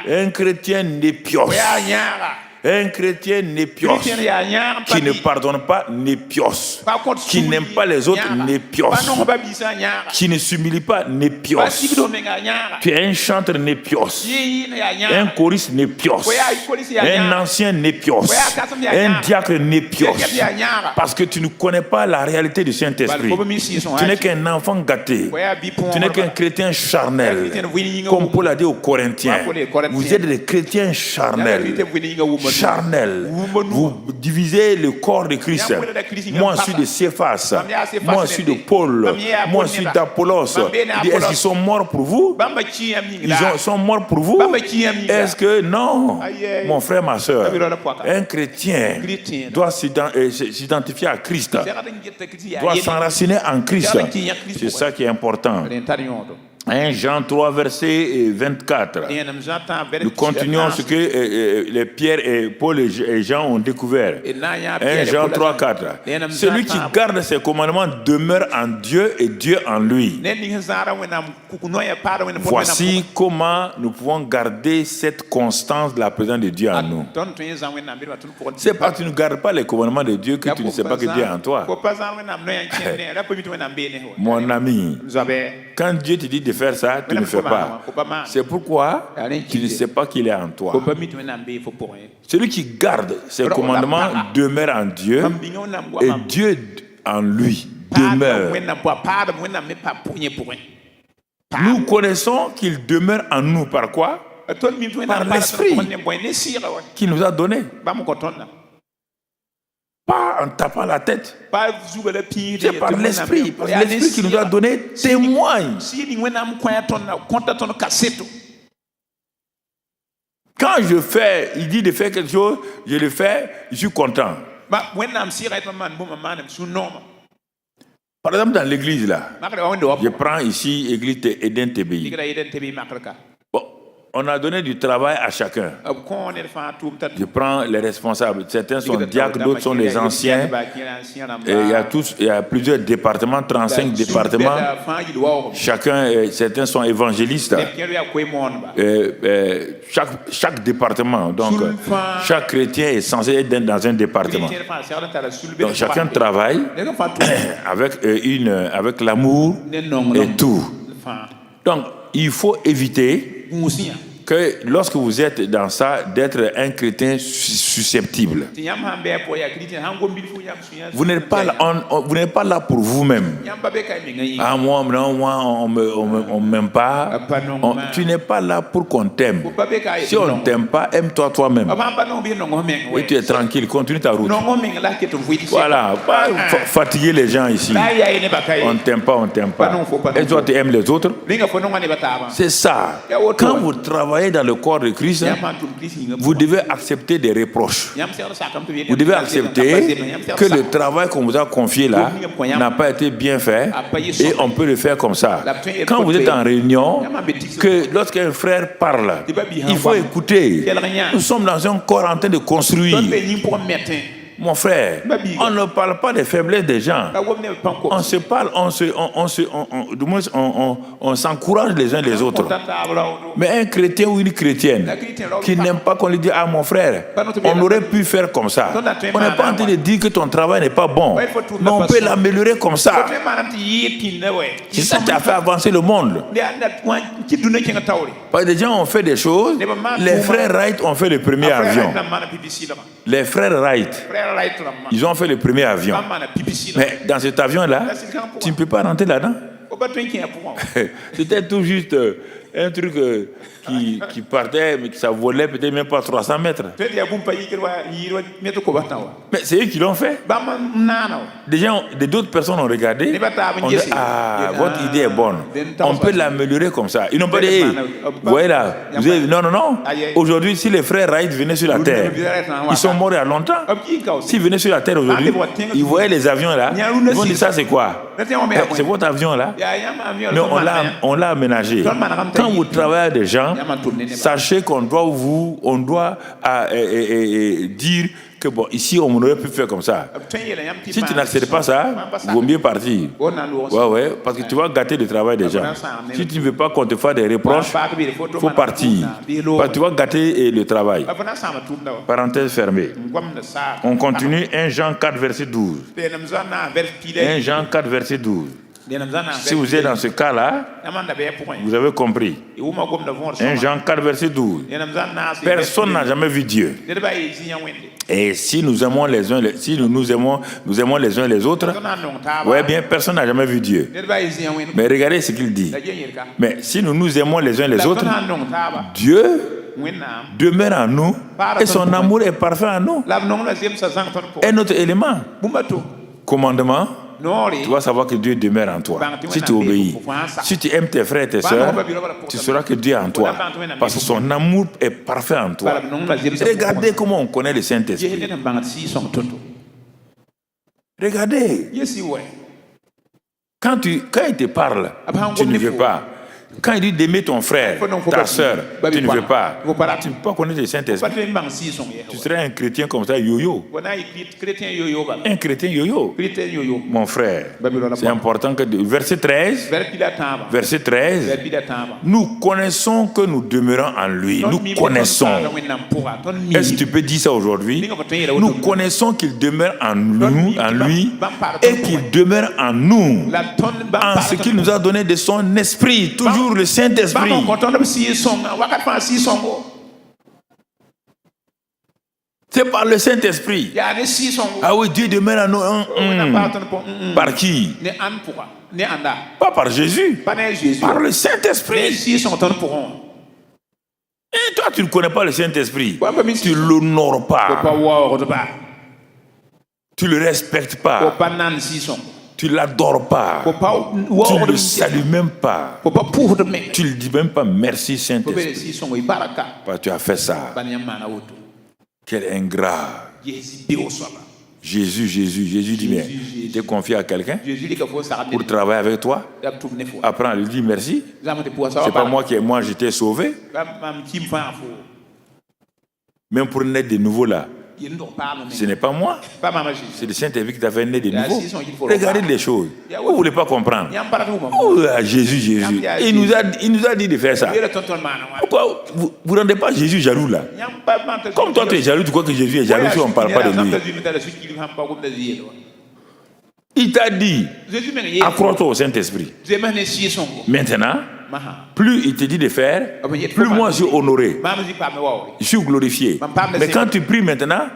Un chrétien népios. Un chrétien népios, qui ne pardonne pas népios, qui n'aime pas les autres népios, qui ne s'humilie pas népios. Tu es un chanteur népios, un choriste népios, un ancien népios, un diacre népios, parce que tu ne connais pas la réalité du Saint-Esprit. Tu n'es qu'un enfant gâté, tu n'es qu'un chrétien charnel, comme Paul a dit aux Corinthiens. Vous êtes des chrétiens charnels. Charnel, vous divisez le corps de Christ. Moi je suis de Céphas, moi je suis de Paul, moi je suis d'Apollos. Est-ce qu'ils sont morts pour vous? Ils sont morts pour vous? Est-ce que non? Mon frère, ma soeur, un chrétien doit s'identifier à Christ, doit s'enraciner en Christ. C'est ça qui est important. 1 Jean 3, verset 24. Nous continuons ce que les Pierre et Paul et Jean ont découvert. 1 Jean 3, 4. Celui qui garde ses commandements demeure en Dieu et Dieu en lui. Voici comment nous pouvons garder cette constance de la présence de Dieu en nous. C'est parce que tu ne gardes pas les commandements de Dieu que tu ne sais pas que Dieu est en toi. Mon ami, quand Dieu te dit de faire ça, tu ne fais pas. C'est pourquoi tu ne sais pas qu'il est en toi. Celui qui garde ses commandements demeure en Dieu et Dieu en lui demeure. Nous connaissons qu'il demeure en nous par quoi? Par l'esprit qu'il nous a donné. Pas en tapant la tête. C'est par l'esprit. Parce que l'esprit qui nous a donné témoigne. Quand je fais, il dit de faire quelque chose, je le fais, je suis content. Par exemple, dans l'église là, je prends ici l'église Eden TBI. Bon, on a donné du travail à chacun. Je prends les responsables. Certains sont diacres, d'autres sont les anciens. Et il y a plusieurs départements, 35 départements. Certains sont évangélistes. Chaque département, donc chaque chrétien est censé être dans un département. Donc chacun travaille avec l'amour et tout. Donc il faut éviter que lorsque vous êtes dans ça, d'être un chrétien susceptible. Vous n'êtes pas là pour vous-même. Ah, moi, on m'aime pas. Tu n'es pas là pour qu'on t'aime. Si on ne t'aime pas, aime-toi toi-même. Et tu es tranquille, continue ta route. Voilà, pas fatiguer les gens ici. On ne t'aime pas, on ne t'aime pas. Et toi, tu aimes les autres. C'est ça. Quand vous travaillez dans le corps de Christ, vous devez accepter des reproches. Vous devez accepter que le travail qu'on vous a confié là n'a pas été bien fait et on peut le faire comme ça. Quand vous êtes en réunion, que lorsqu'un frère parle, il faut écouter. Nous sommes dans un corps en train de construire. Mon frère, on ne parle pas des faiblesses des gens. On se parle, on s'encourage les uns les autres. Mais un chrétien ou une chrétienne qui n'aime pas qu'on lui dise, ah mon frère, on aurait pu faire comme ça. On n'est pas en train de dire que ton travail n'est pas bon. Mais on peut l'améliorer comme ça. C'est ça qui a fait avancer le monde. Parce que des gens ont fait des choses. Les frères Wright ont fait le premier avion. Les frères Wright, ils ont fait le premier avion. Mais dans cet avion-là, tu ne peux pas rentrer là-dedans. C'était tout juste un truc qui partait, mais que ça volait peut-être même pas 300 mètres. Mais c'est eux qui l'ont fait. D'autres personnes ont regardé. On dit, ah, votre idée est bonne. On peut l'améliorer comme ça. Ils n'ont pas dit, hey, vous voyez là, non. Aujourd'hui, si les frères Wright venaient sur la terre, ils sont morts il y a longtemps. S'ils venaient sur la terre aujourd'hui, ils voyaient les avions là, ils vont dire, ça c'est quoi? C'est votre avion là? Mais on l'a aménagé. Quand vous travaillez avec des gens, sachez qu'on doit dire que bon, ici on aurait pu faire comme ça. Si tu n'acceptes pas ça, il vaut mieux partir. Ouais, parce que tu vas gâter le travail des gens. Si tu ne veux pas qu'on te fasse des reproches, il faut partir. Parce que tu vas gâter le travail. Parenthèse fermée. On continue 1 Jean 4, verset 12. 1 Jean 4, verset 12. Si vous êtes dans ce cas-là, vous avez compris. 1 Jean 4, verset 12. Personne n'a jamais vu Dieu. Et si nous aimons les uns, nous aimons les uns les autres, ouais bien, personne n'a jamais vu Dieu. Mais regardez ce qu'il dit. Mais si nous aimons les uns les autres, Dieu demeure en nous et son amour est parfait en nous. Un autre élément, commandement. Tu vas savoir que Dieu demeure en toi. Si tu obéis, si tu aimes tes frères et tes sœurs, tu sauras que Dieu est en toi. Parce que son amour est parfait en toi. Regardez comment on connaît le Saint-Esprit. Regardez. Quand il te parle, tu ne veux pas. Quand il dit d'aimer ton frère, ta sœur, tu ne veux pas. Tu ne peux pas connaître le Saint-Esprit. Tu serais un chrétien comme ça, yo-yo. Un chrétien yo-yo. Mon frère, c'est important que... Verset 13. Nous connaissons que nous demeurons en lui. Nous connaissons. Est-ce que tu peux dire ça aujourd'hui? Nous connaissons qu'il demeure en lui et qu'il demeure en nous. En ce qu'il nous a donné de son esprit. Toujours le Saint-Esprit. C'est par le Saint-Esprit. Ah oui, Dieu demeure en nous. Par qui? Pas par Jésus. Par le Saint-Esprit. Et toi, tu ne connais pas le Saint-Esprit. Tu ne l'honores pas. Tu ne le respectes pas. Tu ne l'adores pas. Tu ne le salues même pas. Tu ne dis même pas merci Saint-Esprit. Parce que tu as fait ça. Quel ingrat. Jésus dit, mais il t'est confié à quelqu'un pour travailler avec toi. Après, on lui dit merci. C'est pas moi je t'ai sauvé. Même pour naître de nouveau là. Ce n'est pas moi. C'est le Saint-Esprit qui t'a fait naître de nouveau. Regardez les choses. Vous ne voulez pas comprendre. Oh, Jésus. Il nous a dit de faire ça. Pourquoi vous ne rendez pas Jésus jaloux là? Comme toi tu es jaloux, tu crois que Jésus est jaloux si on ne parle pas de lui. Il t'a dit, accroche-toi au Saint-Esprit. Maintenant, plus il te dit de faire, plus moi je suis honoré. Je suis glorifié. Mais quand tu pries maintenant,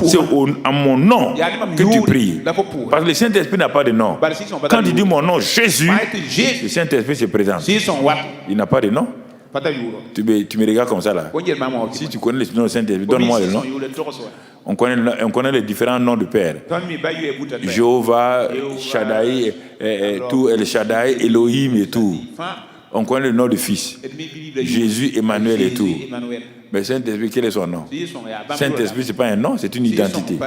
c'est en mon nom que tu pries. Parce que le Saint-Esprit n'a pas de nom. Quand tu dis mon nom, Jésus, le Saint-Esprit se présente. Il n'a pas de nom. Tu me regardes comme ça là. Si tu connais le nom du Saint-Esprit, donne-moi le nom. On connaît les différents noms du Père. Jéhovah, Shaddai, tout, El Shaddai, Elohim et tout. On connaît le nom du Fils. Jésus, Emmanuel et tout. Mais Saint-Esprit, quel est son nom? Saint-Esprit, ce n'est pas un nom, c'est une identité.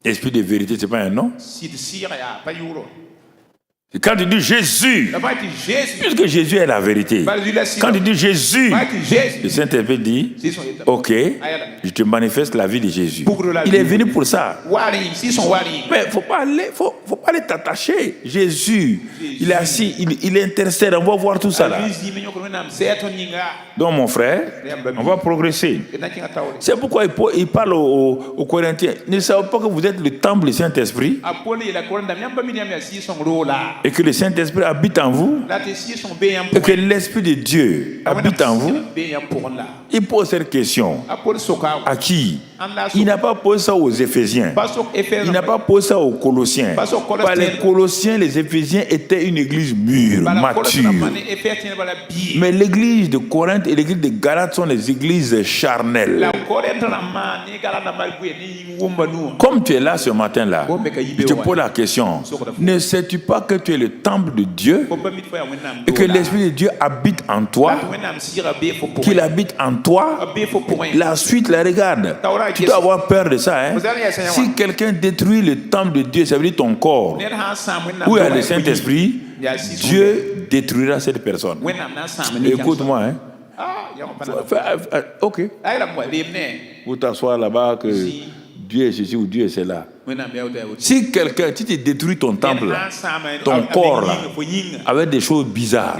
Esprit de vérité, ce n'est pas un nom. Quand tu dis Jésus, puisque Jésus est la vérité, quand tu dis Jésus, le Saint-Esprit dit, ok, je te manifeste la vie de Jésus. Il est venu pour ça. Mais il ne faut pas aller t'attacher. Jésus, il est assis, il intercède, on va voir tout ça là. Donc mon frère, on va progresser. C'est pourquoi il parle aux Corinthiens. Ne savez pas que vous êtes le temple du Saint-Esprit et que le Saint-Esprit habite en vous et que l'Esprit de Dieu habite en vous. Il pose cette question à qui? Il n'a pas posé ça aux Éphésiens. Il n'a pas posé ça aux Colossiens. Par les Colossiens, les Éphésiens étaient une église mûre, mature. Mais l'église de Corinthe et l'église de Galate sont des églises charnelles. Comme tu es là ce matin-là, je te pose la question. Ne sais-tu pas que tu es le temple de Dieu et que l'Esprit de Dieu habite en toi? Qu'il habite en toi? La suite, la regarde. Tu dois avoir peur de ça. Hein? Si quelqu'un détruit le temple de Dieu, ça veut dire ton corps, où il y a le Saint-Esprit, Dieu détruira cette personne. Écoute-moi. Hein? Ok. Vous t'asseoir là-bas que Dieu est ceci ou Dieu est cela. Si quelqu'un, tu te détruis ton temple, là, ton corps, là, avec des choses bizarres,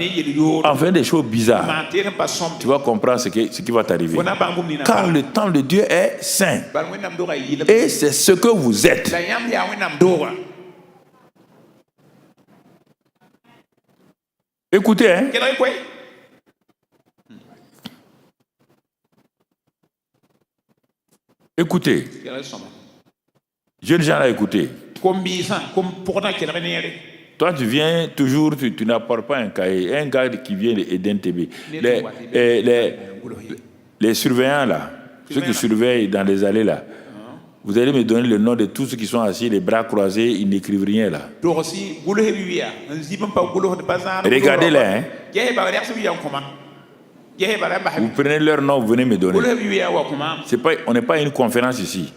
enfin des choses bizarres, tu vas comprendre ce qui va t'arriver. Car le temple de Dieu est saint. Et c'est ce que vous êtes. Écoutez, hein. Écoutez. Jeunes gens à écouter. Toi, tu viens toujours, tu n'apportes pas un cahier. Un gars qui vient d'Eden TV. Les surveillants là, ceux qui surveillent dans les allées là, vous allez me donner le nom de tous ceux qui sont assis, les bras croisés, ils n'écrivent rien là. Regardez-les, hein. Vous prenez leur nom, vous venez me donner. On n'est pas à une conférence ici.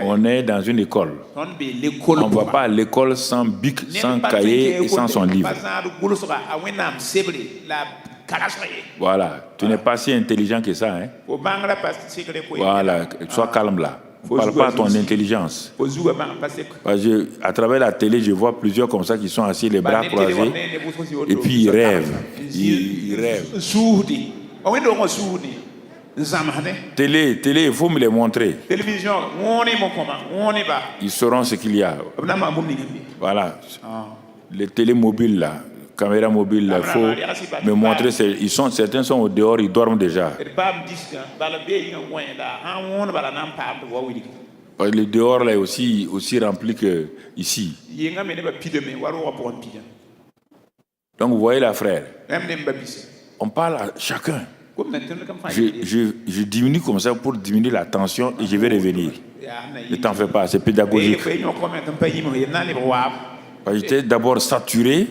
On est dans une école. On ne va pas à l'école sans bic, sans cahier et sans son livre. Voilà, tu n'es pas si intelligent que ça. Hein? Voilà, sois calme là. Ne parle pas à ton intelligence. Parce que, à travers la télé, je vois plusieurs comme ça qui sont assis, les bras croisés, et puis ils rêvent. Ils rêvent. Télé, il faut me les montrer. Ils sauront ce qu'il y a. Voilà. Les télémobiles là. Caméra mobile, il faut me montrer. Certains sont au dehors, ils dorment déjà. Le dehors là est aussi rempli que ici. Donc vous voyez la frère. On parle à chacun. Je diminue comme ça pour diminuer la tension et je vais revenir. Ne t'en fais pas, c'est pédagogique. J'étais d'abord saturé.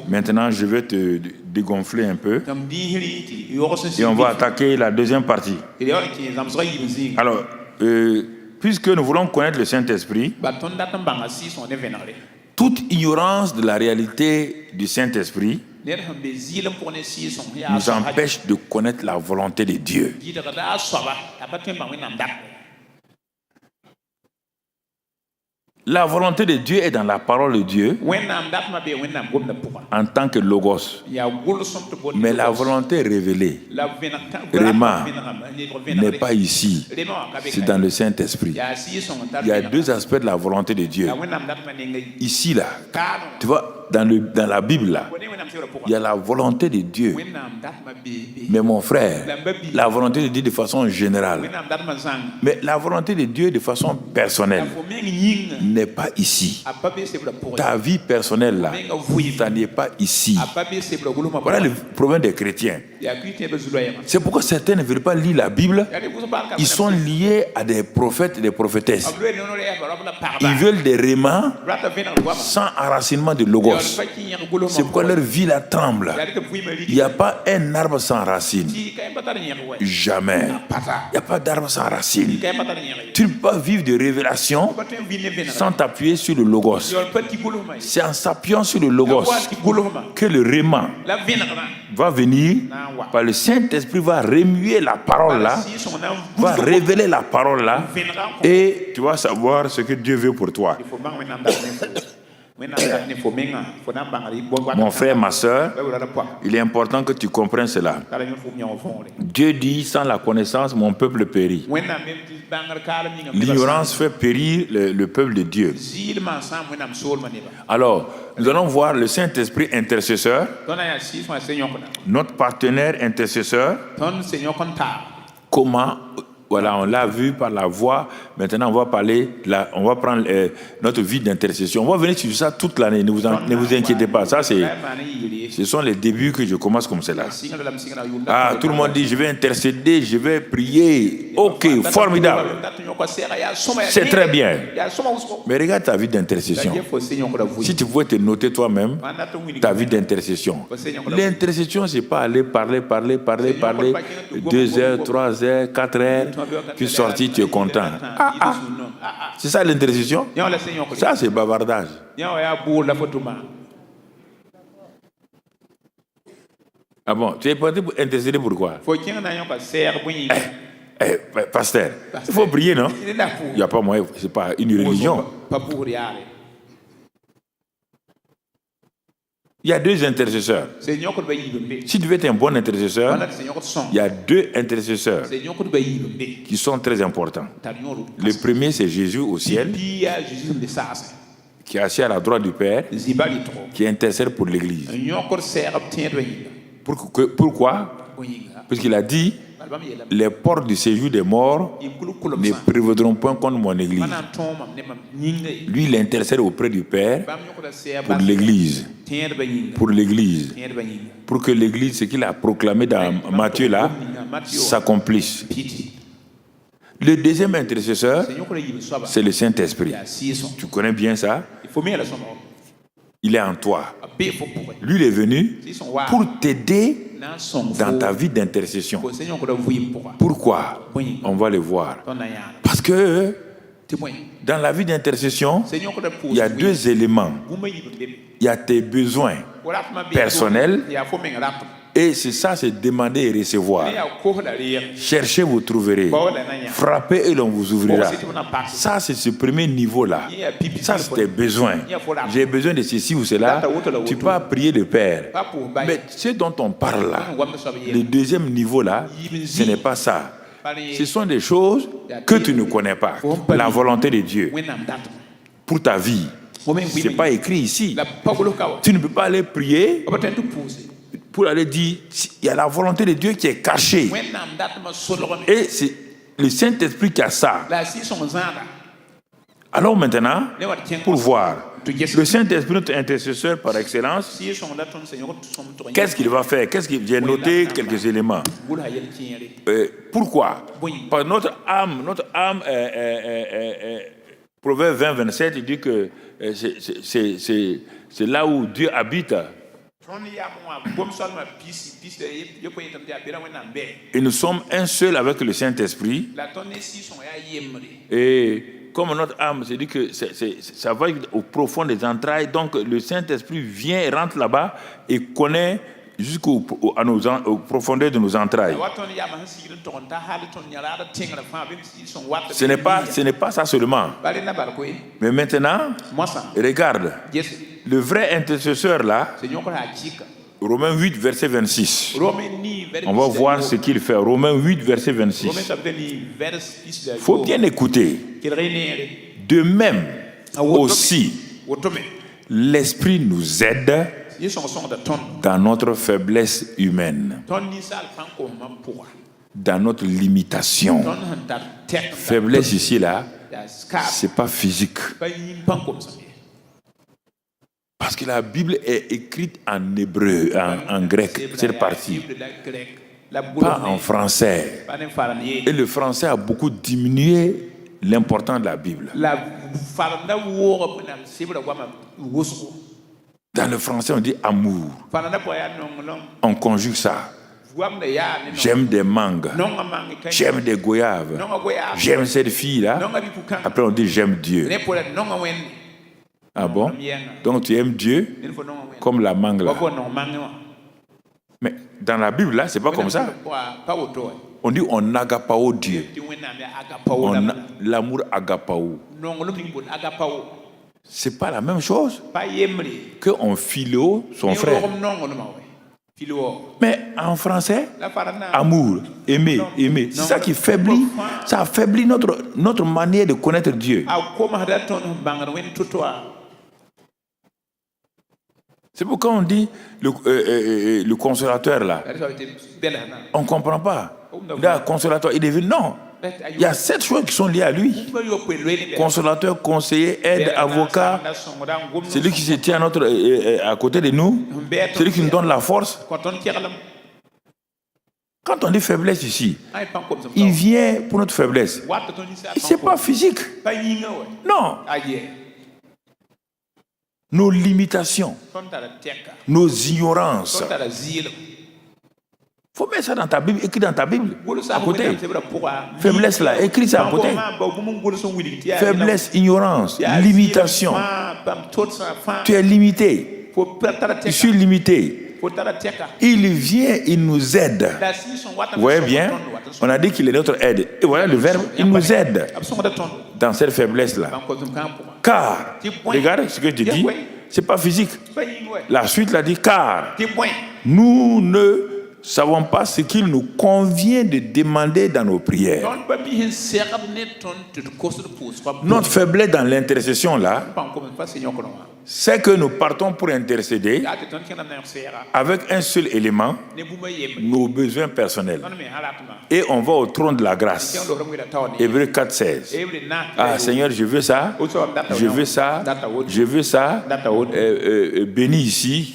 Maintenant, je vais te dégonfler un peu et on va attaquer la deuxième partie. Alors, puisque nous voulons connaître le Saint-Esprit, toute ignorance de la réalité du Saint-Esprit nous empêche de connaître la volonté de Dieu. La volonté de Dieu est dans la parole de Dieu en tant que logos. Mais la volonté révélée, Réma, n'est pas ici. C'est dans le Saint-Esprit. Il y a deux aspects de la volonté de Dieu. Ici, là, tu vois, dans la Bible, là, il y a la volonté de Dieu. Mais mon frère, la volonté de Dieu de façon générale. Mais la volonté de Dieu de façon personnelle n'est pas ici. Ta vie personnelle, là, ça n'est pas ici. Voilà le problème des chrétiens. C'est pourquoi certains ne veulent pas lire la Bible. Ils sont liés à des prophètes et des prophétesses. Ils veulent des rémans sans enracinement de logos. C'est pourquoi leur vie la tremble. Il n'y a pas un arbre sans racine. Jamais. Il n'y a pas d'arbre sans racine. Tu ne peux pas vivre de révélation sans t'appuyer sur le logos. C'est en s'appuyant sur le logos que le réma va venir, par le Saint-Esprit va remuer la parole là, va révéler la parole là, et tu vas savoir ce que Dieu veut pour toi. Mon frère, ma soeur, il est important que tu comprennes cela. Dieu dit, sans la connaissance, mon peuple périt. L'ignorance fait périr le peuple de Dieu. Alors, nous allons voir le Saint-Esprit intercesseur, notre partenaire intercesseur. Comment, voilà, on l'a vu par la voix. Maintenant, on va parler, on va prendre notre vie d'intercession. On va venir sur ça toute l'année. Ne vous inquiétez pas. Ça, ce sont les débuts que je commence comme cela. Ah, tout le monde dit, je vais intercéder, je vais prier. Ok, formidable. C'est très bien. Mais regarde ta vie d'intercession. Si tu pouvais te noter toi-même, ta vie d'intercession. L'intercession, c'est pas aller parler, 2 heures, 3 heures, 4 heures, puis sortir, tu es content. C'est ça l'intercession? Ça, c'est bavardage. Ah bon, tu es parti pour intercéder pourquoi? Pasteur, il faut prier, non? Il n'y a pas moyen, c'est pas une religion. Il y a 2 intercesseurs. Si tu veux être un bon intercesseur, il y a 2 intercesseurs qui sont très importants. Le premier, c'est Jésus au ciel, qui est assis à la droite du Père, qui intercède pour l'Église. Pourquoi? Parce qu'il a dit, les portes du séjour des morts ne prévaudront point contre mon Église. Lui, il intercède auprès du Père pour l'Église. Pour l'Église. Pour que l'Église, ce qu'il a proclamé dans Matthieu là, s'accomplisse. Le deuxième intercesseur, c'est le Saint-Esprit. Tu connais bien ça? Il est en toi. Lui, il est venu pour t'aider dans ta vie d'intercession. Pourquoi? On va le voir. Parce que dans la vie d'intercession, il y a 2 éléments. Il y a tes besoins personnels. Et c'est ça, c'est demander et recevoir. Cherchez, vous trouverez. Frappez et l'on vous ouvrira. Ça, c'est ce premier niveau-là. Ça, c'est tes besoins. J'ai besoin de ceci ou cela. Tu peux pas prier le Père. Mais ce dont on parle là, le deuxième niveau-là, ce n'est pas ça. Ce sont des choses que tu ne connais pas. La volonté de Dieu pour ta vie. Ce n'est pas écrit ici. Tu ne peux pas aller prier pour aller dire, il y a la volonté de Dieu qui est cachée. Et c'est le Saint-Esprit qui a ça. Alors maintenant, pour voir, le Saint-Esprit, notre intercesseur par excellence, qu'est-ce qu'il va faire? J'ai noté quelques éléments. Pourquoi? Parce que notre âme, Proverbe 20, 27, il dit que c'est là où Dieu habite. Et nous sommes un seul avec le Saint-Esprit. Et comme notre âme, c'est dit que ça va au profond des entrailles. Donc le Saint-Esprit vient et rentre là-bas et connaît aux profondeurs de nos entrailles. Ce n'est pas ça seulement. Mais maintenant, regarde, le vrai intercesseur là, Romains 8, verset 26. On va voir ce qu'il fait. Romains 8, verset 26. Il faut bien écouter. De même aussi, l'Esprit nous aide dans notre faiblesse humaine, dans notre limitation. Faiblesse ici, là, ce n'est pas physique. Parce que la Bible est écrite en hébreu, en grec, cette partie. Pas en français. Et le français a beaucoup diminué l'importance de la Bible. Dans le français, on dit amour. On conjugue ça. J'aime des mangues. J'aime des goyaves. J'aime cette fille-là. Après, on dit j'aime Dieu. Ah bon? Donc tu aimes Dieu comme la mangue là. Mais dans la Bible là, c'est pas comme ça. On dit on agapao Dieu. L'amour agapao. C'est pas la même chose que on philéo son frère. Mais en français, amour, aimer. C'est ça qui faiblit. Ça affaiblit notre manière de connaître Dieu. C'est pourquoi on dit le consolateur là. On ne comprend pas. Le consolateur, il devient non. Il y a 7 choses qui sont liées à lui. Consolateur, conseiller, aide, avocat. Celui qui se tient à côté de nous. Celui qui nous donne la force. Quand on dit faiblesse ici, il vient pour notre faiblesse. Ce n'est pas physique. Non. Nos limitations, nos ignorances. Il faut mettre ça dans ta Bible, écrit dans ta Bible, à côté. Faiblesse là, écrit ça à côté. Faiblesse, ignorance, limitation. Tu es limité. Je suis limité. Il vient, il nous aide. Vous voyez bien, on a dit qu'il est notre aide. Et voilà le verbe, il nous aide dans cette faiblesse-là. Car, regardez ce que je dis, c'est pas physique. La suite l'a dit, car nous ne savons pas ce qu'il nous convient de demander dans nos prières. Notre faiblesse dans l'intercession là, c'est que nous partons pour intercéder avec un seul élément, nos besoins personnels. Et on va au trône de la grâce. Hébreux 4,16. Ah Seigneur, je veux ça, je veux ça, je veux ça. Bénis ici,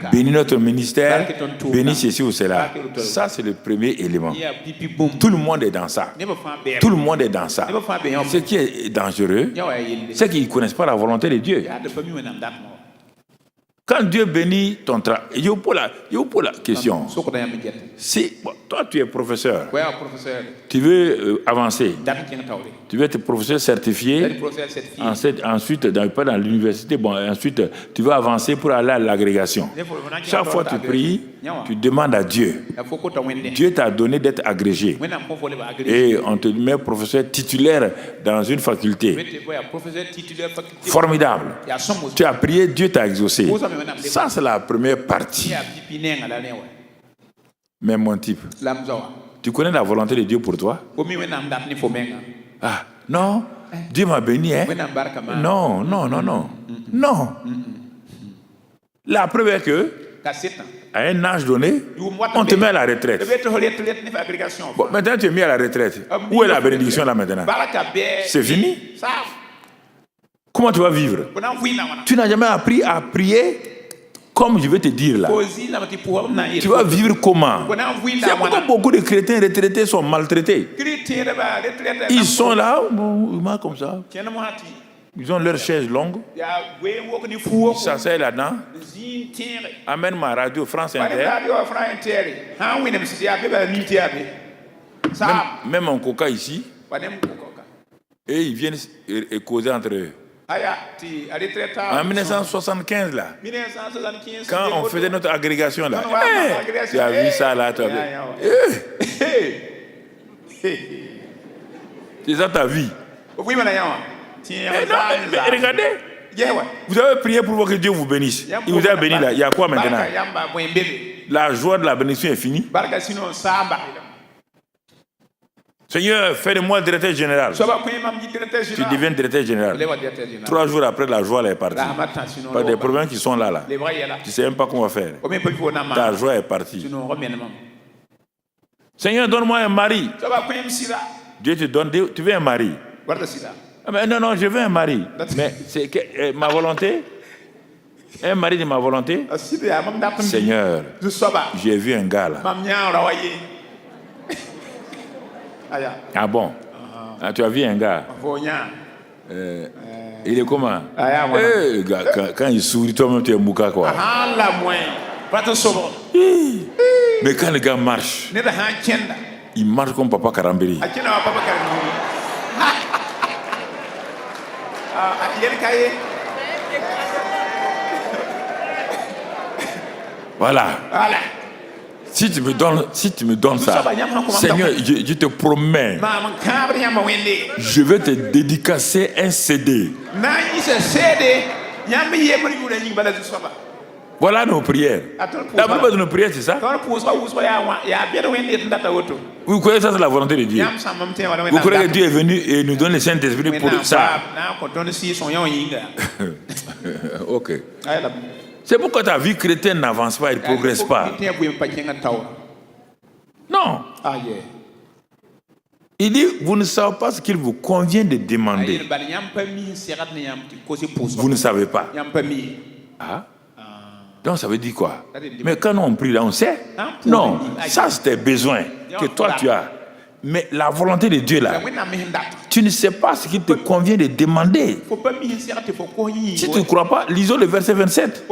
bénis notre ministère, bénis ceci ou cela. Ça, c'est le premier élément. Tout le monde est dans ça. Tout le monde est dans ça. Ce qui est dangereux, c'est qu'ils ne connaissent pas la volonté de Dieu. Quand Dieu bénit ton travail, il y a pour la question. Si toi tu es professeur, tu veux avancer, tu veux être professeur certifié, ensuite dans l'université, ensuite tu veux avancer pour aller à l'agrégation. Chaque fois que tu pries, tu demandes à Dieu. Dieu t'a donné d'être agrégé. Et on te met professeur titulaire dans une faculté. Formidable. Tu as prié, Dieu t'a exaucé. Ça, c'est la première partie. Mais mon type, tu connais la volonté de Dieu pour toi? Ah, non, Dieu m'a béni, hein? Non. La preuve est que, à un âge donné, on te met à la retraite. Bon, maintenant, tu es mis à la retraite. Où est la bénédiction là maintenant? C'est fini. Comment tu vas vivre? Tu n'as jamais appris à prier comme je vais te dire là. Tu vas vivre comment? C'est pourquoi beaucoup de chrétiens retraités sont maltraités. Ils sont là, comme ça. Ils ont leur chaise longue. Ils s'asseyent là-dedans. Amène ma radio France Inter. Même en coca ici. Et ils viennent causer entre eux. En 1975, là, quand on faisait notre agrégation, là, tu as vu ça, là, tu as vu. C'est ça ta vie. Mais regardez, vous avez prié pour que Dieu vous bénisse. Il vous a béni là. Il y a quoi maintenant? La joie de la bénédiction est finie. Seigneur, fais de moi directeur général. Tu deviens directeur général. 3 jours après, la joie est partie. Pas des problèmes qui sont là. Tu ne sais même pas comment faire. Ta joie est partie. Seigneur, donne-moi un mari. Dieu te donne, tu veux un mari. Mais non, je veux un mari. Mais c'est ma volonté. Un mari de ma volonté. Seigneur, j'ai vu un gars là. Ah bon? Tu as vu un gars? Il est comment? Quand il sourit, toi-même tu es mouka quoi. Mais quand le gars marche, il marche comme Papa Karambiri. Voilà. Si tu me donnes ça, Seigneur, je te promets, je vais te dédicacer un CD. Voilà nos prières. La plupart de nos prières, c'est ça. Vous croyez que ça, c'est la volonté de Dieu? Vous croyez que Dieu est venu et nous donne le Saint-Esprit pour ça? Ok. C'est pourquoi ta vie chrétienne n'avance pas et ne progresse pas. Non. Il dit, vous ne savez pas ce qu'il vous convient de demander. Vous ne savez pas. Ah. Donc ça veut dire quoi? Mais quand on prie là, on sait? Non, ça c'est tes besoins que toi tu as. Mais la volonté de Dieu là, tu ne sais pas ce qu'il te convient de demander. Si tu ne crois pas, lisons le verset 27.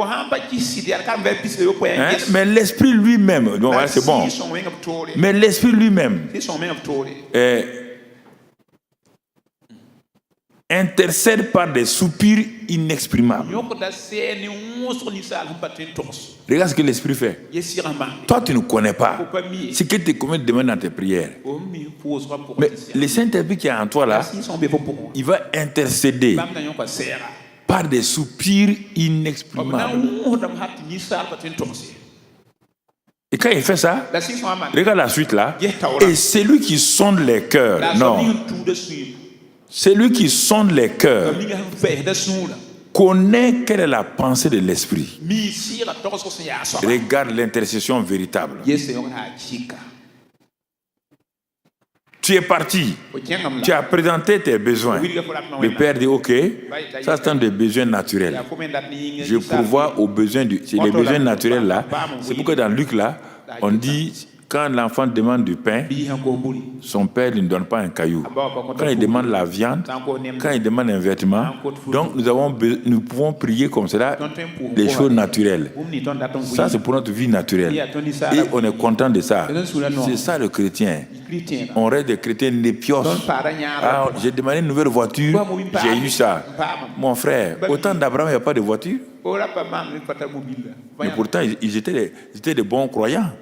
Mais l'Esprit lui-même, donc c'est bon. Mais l'Esprit lui-même intercède par des soupirs inexprimables. Regarde ce que l'Esprit fait. Toi, tu ne connais pas ce que tu commets demain dans tes prières. Mais le Saint-Esprit qui est en toi là, il va intercéder par des soupirs inexprimables. Et quand il fait ça, regarde la suite là. Et c'est lui qui sonde les cœurs. Non. C'est lui qui sonde les cœurs, connaît quelle est la pensée de l'Esprit. Regarde l'intercession véritable. Tu es parti, tu as présenté tes besoins. Le Père dit, ok, ça c'est un des besoins naturels. Je pourvois aux besoins c'est les besoins naturels là. C'est pourquoi dans Luc là, on dit, quand l'enfant demande du pain, son père ne donne pas un caillou. Quand il demande la viande, quand il demande un vêtement, donc nous pouvons prier comme cela, les choses naturelles. Ça, c'est pour notre vie naturelle. Et on est content de ça. C'est ça le chrétien. On reste des chrétiens népios. Ah, j'ai demandé une nouvelle voiture, j'ai eu ça. Mon frère, au temps d'Abraham, il n'y a pas de voiture. Mais pourtant, ils étaient des bons croyants.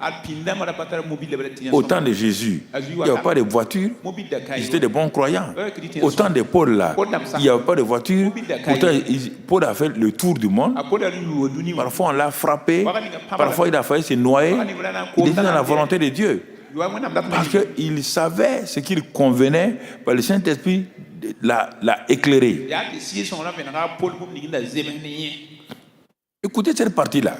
Au temps de Jésus, il n'y avait pas de voiture. Ils étaient des bons croyants. Au temps de Paul, là, il n'y avait pas de voiture. Pourtant, Paul a fait le tour du monde. Parfois, on l'a frappé. Parfois, il a failli se noyer. Il était dans la volonté de Dieu. Parce qu'il savait ce qu'il convenait, par le Saint-Esprit l'a éclairé. Écoutez cette partie-là.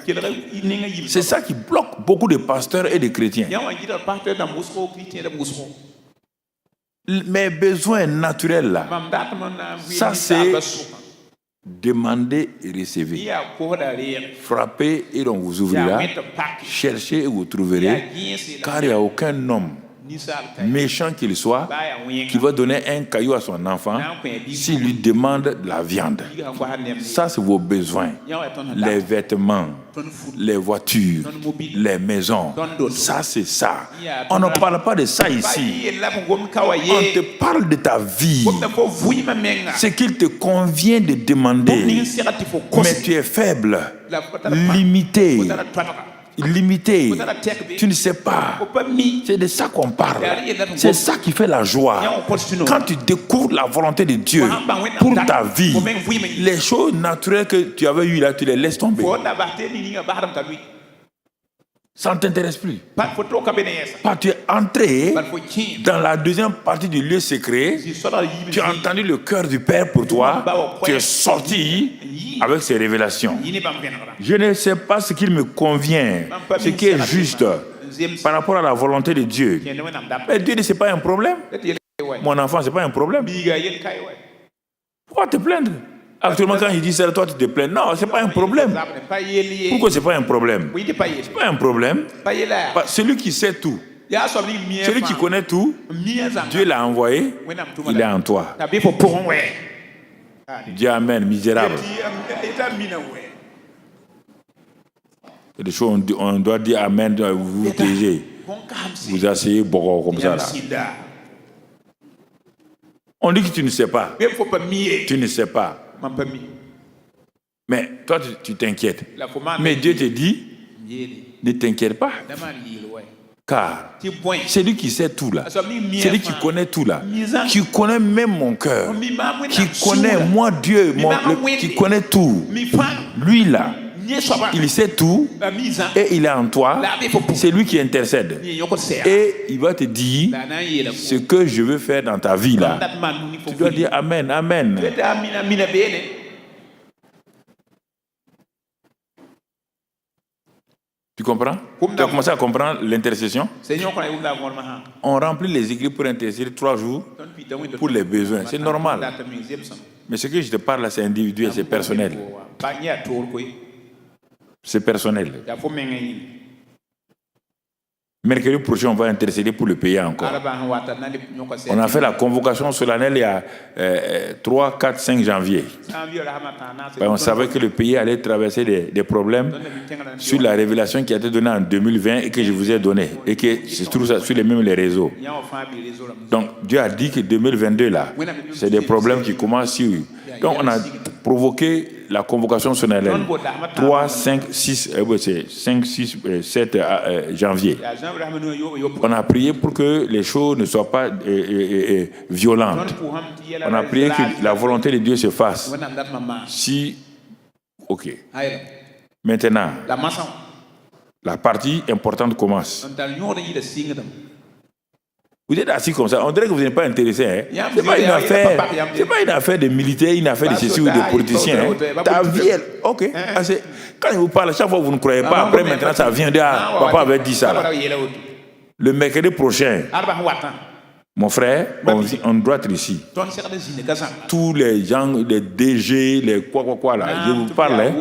C'est ça qui bloque beaucoup de pasteurs et de chrétiens. Mes besoins naturels là, ça c'est demander et recevez. Frappez et on vous ouvrira. Cherchez et vous trouverez. Car il n'y a aucun homme méchant qu'il soit, qui va donner un caillou à son enfant s'il lui demande de la viande. Ça, c'est vos besoins. Les vêtements, les voitures, les maisons. Ça, c'est ça. On ne parle pas de ça ici. On te parle de ta vie. Ce qu'il te convient de demander. Mais tu es faible, limité. Tu ne sais pas. C'est de ça qu'on parle. C'est ça qui fait la joie. Quand tu découvres la volonté de Dieu pour ta vie, les choses naturelles que tu avais eues là, tu les laisses tomber. Ça ne t'intéresse plus. Tu es entré dans la deuxième partie du lieu secret. Tu as entendu le cœur du Père pour toi. Tu es sorti avec ces révélations. Je ne sais pas ce qu'il me convient, ce qui est juste par rapport à la volonté de Dieu. Mais Dieu dit, ce n'est pas un problème. Mon enfant, ce n'est pas un problème. Pourquoi te plaindre? Actuellement, quand il dit ça, toi tu te plains. Non, ce n'est pas un problème. Pourquoi ce n'est pas un problème? Ce n'est pas un problème. Celui qui sait tout, celui qui connaît tout, Dieu l'a envoyé, il est en toi. Dis Amen, misérable. Il y a des choses, on doit dire Amen, vous vous taisez. Vous asseyez beaucoup comme ça là. On dit que tu ne sais pas. Tu ne sais pas. Mais toi, tu t'inquiètes. Mais Dieu te dit, ne t'inquiète pas. Car c'est lui qui sait tout là. C'est lui qui connaît tout là. Qui connaît même mon cœur. Qui connaît moi, Dieu, qui connaît tout. Lui là, il sait tout et il est en toi. C'est lui qui intercède. Et il va te dire ce que je veux faire dans ta vie là. Tu dois dire Amen, Amen. Tu comprends? Tu as commencé à comprendre l'intercession? On remplit les écrits pour intercéder 3 jours pour les besoins. C'est normal. Mais ce que je te parle là, c'est individuel, c'est personnel. C'est personnel. Mercredi prochain, on va intercéder pour le pays encore. On a fait la convocation solennelle il y a 3, 4, 5 janvier. On savait que le pays allait traverser des problèmes sur la révélation qui a été donnée en 2020 et que je vous ai donnée. Et que se trouve ça sur les réseaux. Donc Dieu a dit que 2022 là, c'est des problèmes qui commencent sur. Donc on a provoqué la convocation solennelle 3, 5, 6, 5, 6, 7 janvier. On a prié pour que les choses ne soient pas violentes. On a prié que la volonté de Dieu se fasse. Ok. Maintenant, la partie importante commence. Vous êtes assis comme ça, on dirait que vous n'êtes pas intéressé. Hein? Ce n'est pas une affaire de militaires, une affaire de ceci ou de politiciens. Hein? Ta vie, ok. Quand je vous parle, chaque fois vous ne croyez pas, après maintenant ça vient de papa avait dit ça. Là. Le mercredi prochain, mon frère, on doit être ici. Tous les gens, les DG, les quoi là, je vous parle. Hein?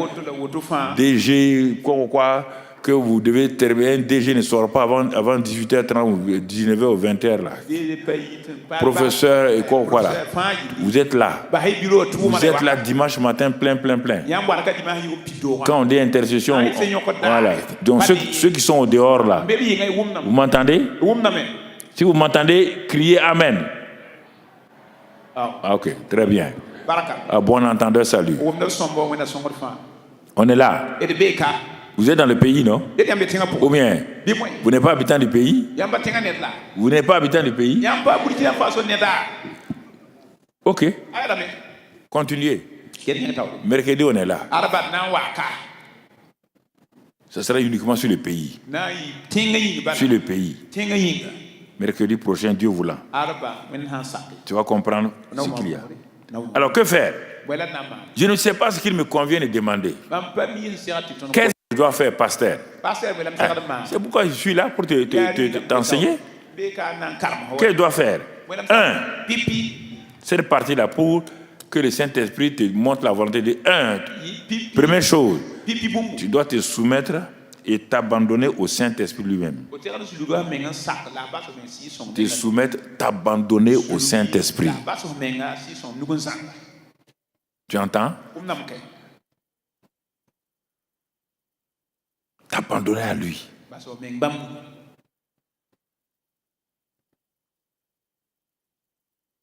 DG, quoi. Que vous devez terminer, un DG ne sort pas avant 18h30 ou 19h ou 20h là. Professeur et quoi là. Vous êtes là. Vous êtes là dimanche matin plein. Quand on dit intercession, voilà. Donc ceux qui sont au dehors là, vous m'entendez? Si vous m'entendez, criez Amen. Ok, très bien. Bon entendeur, salut. On est là. Vous êtes dans le pays, non? Ou bien, vous n'êtes pas habitant du pays? Vous n'êtes pas habitant du pays? Ok. Continuez. Mercredi, on est là. Ce sera uniquement sur le pays. Sur le pays. Mercredi prochain, Dieu voulant. Tu vas comprendre ce qu'il y a. Alors, que faire? Je ne sais pas ce qu'il me convient de demander. Qu'est-ce que je dois faire, pasteur? C'est pourquoi je suis là pour t'enseigner. Qu'est-ce que je dois faire? Cette partie-là pour que le Saint-Esprit te montre la volonté de première chose, tu dois te soumettre et t'abandonner au Saint-Esprit lui-même. Te soumettre, t'abandonner au Saint-Esprit. Tu entends? T'abandonner à lui.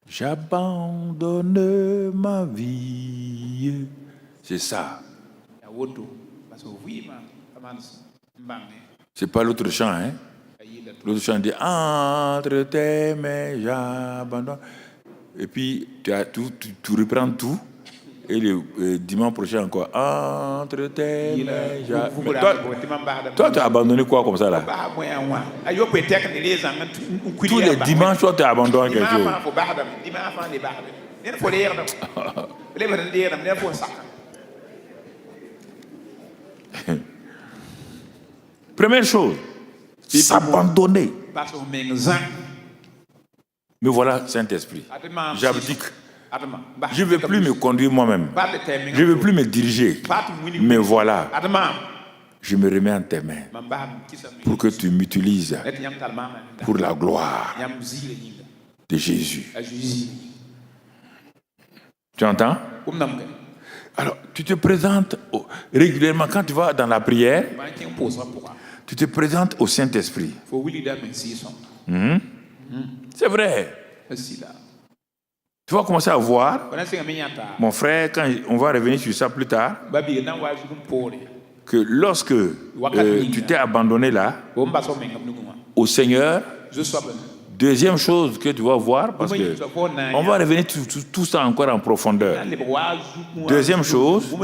J'abandonne ma vie. C'est ça. C'est pas l'autre chant, hein? L'autre chant dit entre tes mains, j'abandonne. Et puis tu reprends tout. Et le dimanche prochain encore, entre tes mains, toi, tu as abandonné quoi comme ça là? Tous les dimanches, toi, tu as abandonné quelque chose. Première chose, s'abandonner. Mais voilà, Saint-Esprit, j'abdique. Je ne veux plus me conduire moi-même. Je ne veux plus me diriger. Mais voilà, je me remets en tes mains pour que tu m'utilises pour la gloire de Jésus. Tu entends? Alors, tu te présentes régulièrement quand tu vas dans la prière, tu te présentes au Saint-Esprit. C'est vrai. Tu vas commencer à voir, mon frère, quand on va revenir sur ça plus tard, que lorsque tu t'es abandonné là, au Seigneur, deuxième chose que tu vas voir, parce que on va revenir tout ça encore en profondeur. Deuxième chose,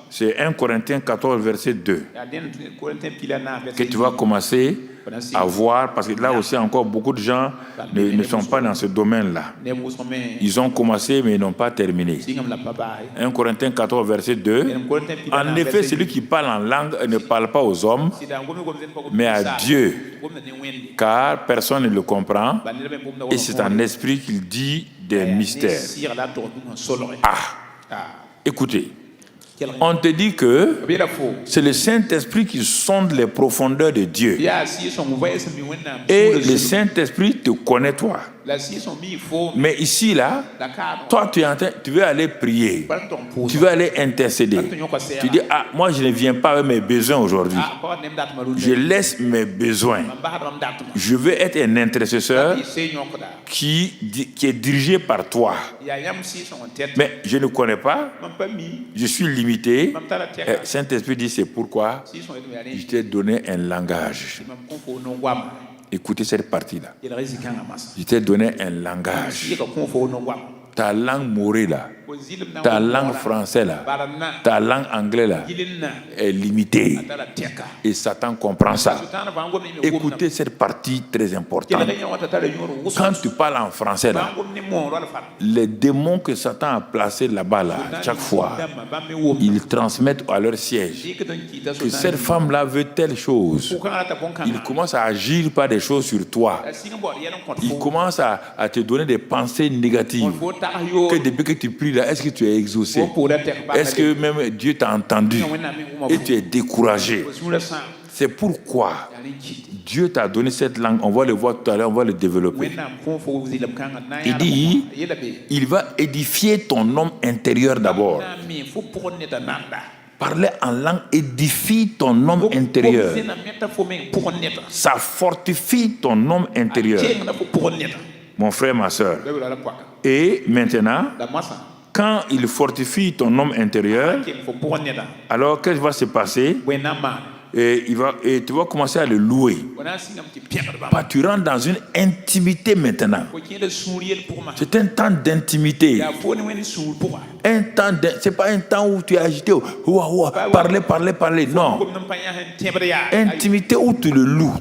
c'est 1 Corinthiens 14, verset 2, que tu vas commencer à voir, parce que là aussi encore beaucoup de gens ne sont pas dans ce domaine-là. Ils ont commencé mais ils n'ont pas terminé. 1 Corinthiens 14, verset 2. En effet, celui qui parle en langue ne parle pas aux hommes, mais à Dieu, car personne ne le comprend, et c'est en esprit qu'il dit des mystères. Écoutez. On te dit que c'est le Saint-Esprit qui sonde les profondeurs de Dieu. Et le Saint-Esprit te connaît toi. Mais ici, là, toi, tu veux aller prier. Tu veux aller intercéder. Tu dis, moi, je ne viens pas avec mes besoins aujourd'hui. Je laisse mes besoins. Je veux être un intercesseur qui est dirigé par toi. Mais je ne connais pas. Je suis limité. Saint-Esprit dit, c'est pourquoi je t'ai donné un langage. Écoutez cette partie-là. Je t'ai donné un langage. Ta langue morée là, ta langue française là, ta langue anglaise là est limitée. Et Satan comprend ça. Écoutez cette partie très importante. Quand tu parles en français là, les démons que Satan a placés là-bas là, chaque fois, ils transmettent à leur siège que cette femme-là veut telle chose. Il commence à agir par des choses sur toi. Il commence à te donner des pensées négatives. Que depuis que tu pries là, est-ce que tu es exaucé? Est-ce que même Dieu t'a entendu? Et tu es découragé. C'est pourquoi Dieu t'a donné cette langue. On va le voir tout à l'heure, on va le développer. Il dit, il va édifier ton homme intérieur d'abord. Parler en langue édifie ton homme intérieur. Ça fortifie ton homme intérieur. Mon frère, ma soeur. Et maintenant, quand il fortifie ton homme intérieur, alors qu'est-ce qui va se passer? Et tu vas commencer à le louer. Tu rentres dans une intimité maintenant. C'est un temps d'intimité. C'est pas un temps où tu es agité. Parler. Non. Intimité où tu le loues.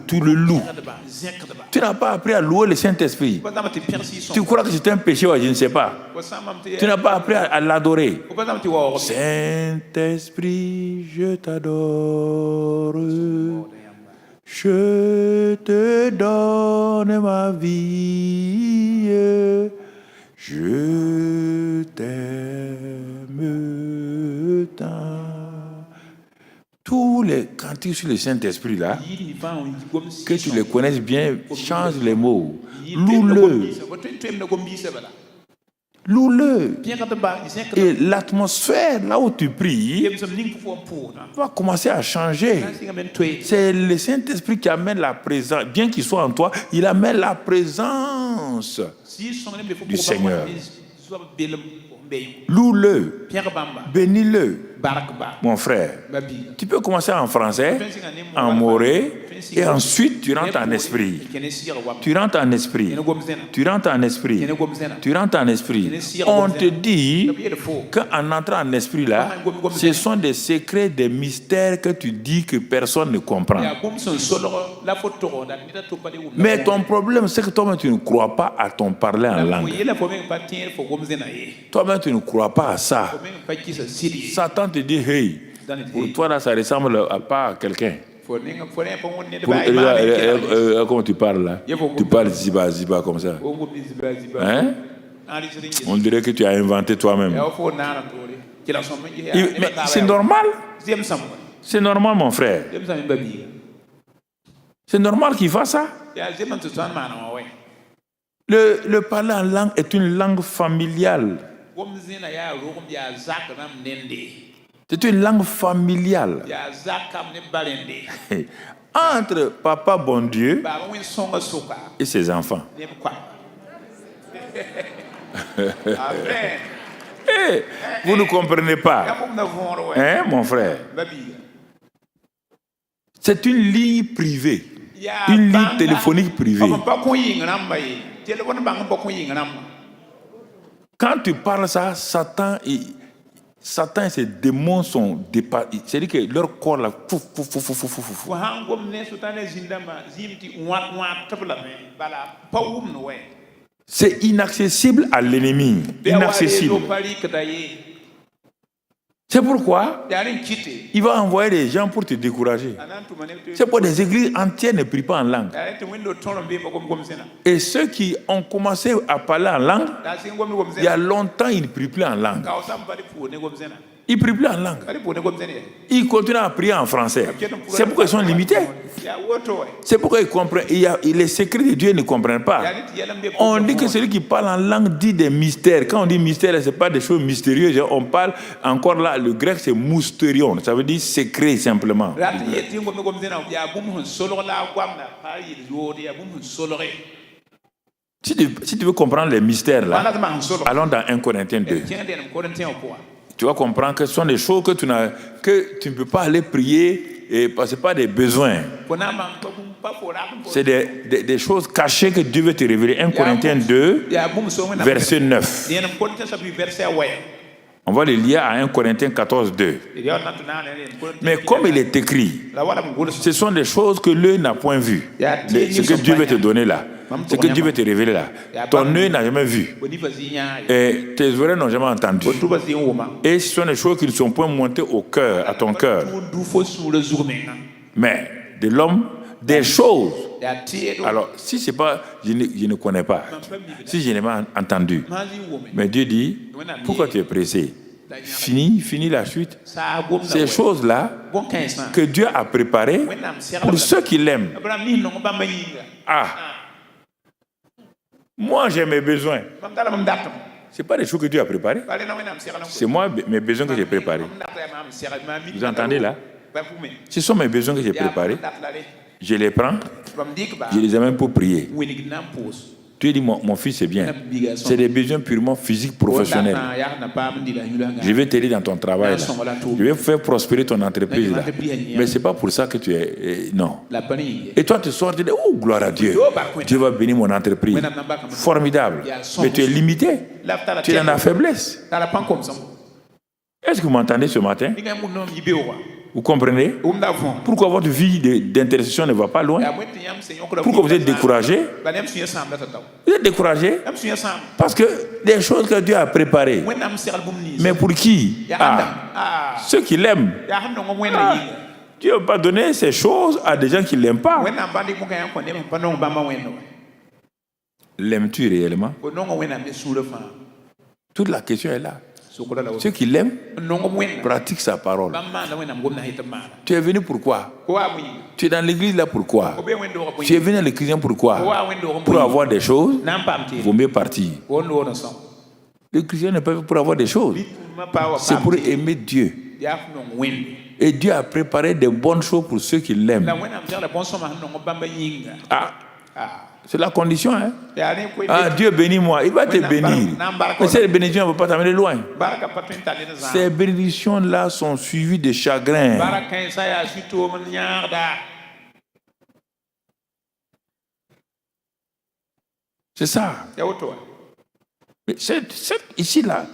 Tu n'as pas appris à louer le Saint-Esprit. Tu crois que c'est un péché, je ne sais pas. Tu n'as pas appris à l'adorer. Saint-Esprit, je t'adore. Je te donne ma vie. Je t'aime tant. Tous les cantiques sur le Saint-Esprit là, que tu les connaisses bien, change les mots. Loue-le. Loue-le. Et l'atmosphère là où tu pries va commencer à changer. C'est le Saint-Esprit qui amène la présence. Bien qu'il soit en toi, il amène la présence du Seigneur. Loue-le. Bénis-le. Mon frère, tu peux commencer en français, en moré, et ensuite tu rentres en esprit. Tu rentres en esprit. Tu rentres en esprit. Tu rentres en esprit. On te dit qu'en entrant en esprit là, ce sont des secrets, des mystères que tu dis que personne ne comprend. Mais ton problème, c'est que toi-même tu ne crois pas à ton parler en langue. Toi-même tu ne crois pas à ça. Satan te dit, hey, pour toi là, ça ressemble à pas à quelqu'un. Comment tu parles là? Tu parles ziba comme ça. Hein? On dirait que tu as inventé toi-même. Mais c'est normal. C'est normal, mon frère. C'est normal qu'il fasse ça. Le parler en langue est une langue familiale. C'est une langue familiale. Entre papa bon Dieu et ses enfants. Hey, vous ne comprenez pas. Hein, mon frère? C'est une ligne privée. Une ligne téléphonique privée. Quand tu parles ça, Satan et ses démons sont dépassés. C'est-à-dire que leur corps là. C'est inaccessible à l'ennemi. Inaccessible. C'est pourquoi il va envoyer des gens pour te décourager. C'est pourquoi des églises entières ne prient pas en langue. Et ceux qui ont commencé à parler en langue, il y a longtemps, ils ne prient plus en langue. Ils ne prient plus en langue. Ils continuent à prier en français. C'est pourquoi ils sont limités. C'est pourquoi ils comprennent. Les secrets de Dieu ne comprennent pas. On dit que celui qui parle en langue dit des mystères. Quand on dit mystère, ce n'est pas des choses mystérieuses. On parle encore là, le grec c'est mousterion. Ça veut dire secret simplement. Si tu veux comprendre les mystères là, allons dans 1 Corinthiens 2. Tu vas comprendre que ce sont des choses que tu ne peux pas aller prier et parce que ce n'est pas des besoins. C'est des choses cachées que Dieu veut te révéler. 1 Corinthiens 2, verset 9. On va le lire à 1 Corinthiens 14, 2. Mais comme il est écrit, ce sont des choses que l'œil n'a point vues. Ce que Dieu veut te donner là. Ce que Dieu veut te révéler là. Ton œil n'a jamais vu. Et tes oreilles n'ont jamais entendu. Et ce sont des choses qui ne sont point montées au cœur, à ton cœur. Mais de l'homme, des choses. Alors, si c'est pas, je ne connais pas. Si je n'ai pas entendu. Mais Dieu dit, pourquoi tu es pressé? Finis la suite. Ces choses-là que Dieu a préparées pour ceux qui l'aiment. Ah! Moi, j'ai mes besoins. Ce n'est pas des choses que Dieu a préparées. C'est moi, mes besoins que j'ai préparés. Vous entendez là? Ce sont mes besoins que j'ai préparés. Je les prends, je les amène pour prier. Tu dis, mon fils, c'est bien. C'est des besoins purement physiques, professionnels. Je vais t'aider dans ton travail. Là. Je vais faire prospérer ton entreprise. Là. Mais ce n'est pas pour ça que tu es... non. Et toi, tu sors, tu dis, oh, gloire à Dieu. Dieu va bénir mon entreprise. Formidable. Mais tu es limité. Tu es dans la faiblesse. Est-ce que vous m'entendez ce matin? Vous comprenez? Pourquoi votre vie d'intercession ne va pas loin? Pourquoi vous êtes découragé? Vous êtes découragé parce que des choses que Dieu a préparées. Mais pour qui? Ceux qui l'aiment. Dieu ne va pas donner ces choses à des gens qui ne l'aiment pas. L'aimes-tu réellement? Toute la question est là. Ceux qui l'aiment pratiquent sa parole. Tu es venu pourquoi? Tu es dans l'église là pourquoi? Tu es venu à l'église pourquoi? Pour avoir des choses, il vaut mieux partir. Les chrétiens ne peuvent pas pour avoir des choses. C'est pour aimer Dieu. Et Dieu a préparé des bonnes choses pour ceux qui l'aiment. C'est la condition. Hein? Dieu bénit moi, il va te bénir. Mais ces bénédictions ne vont pas t'amener loin. Ces bénédictions-là sont suivies de chagrin. C'est ça. Mais ici là,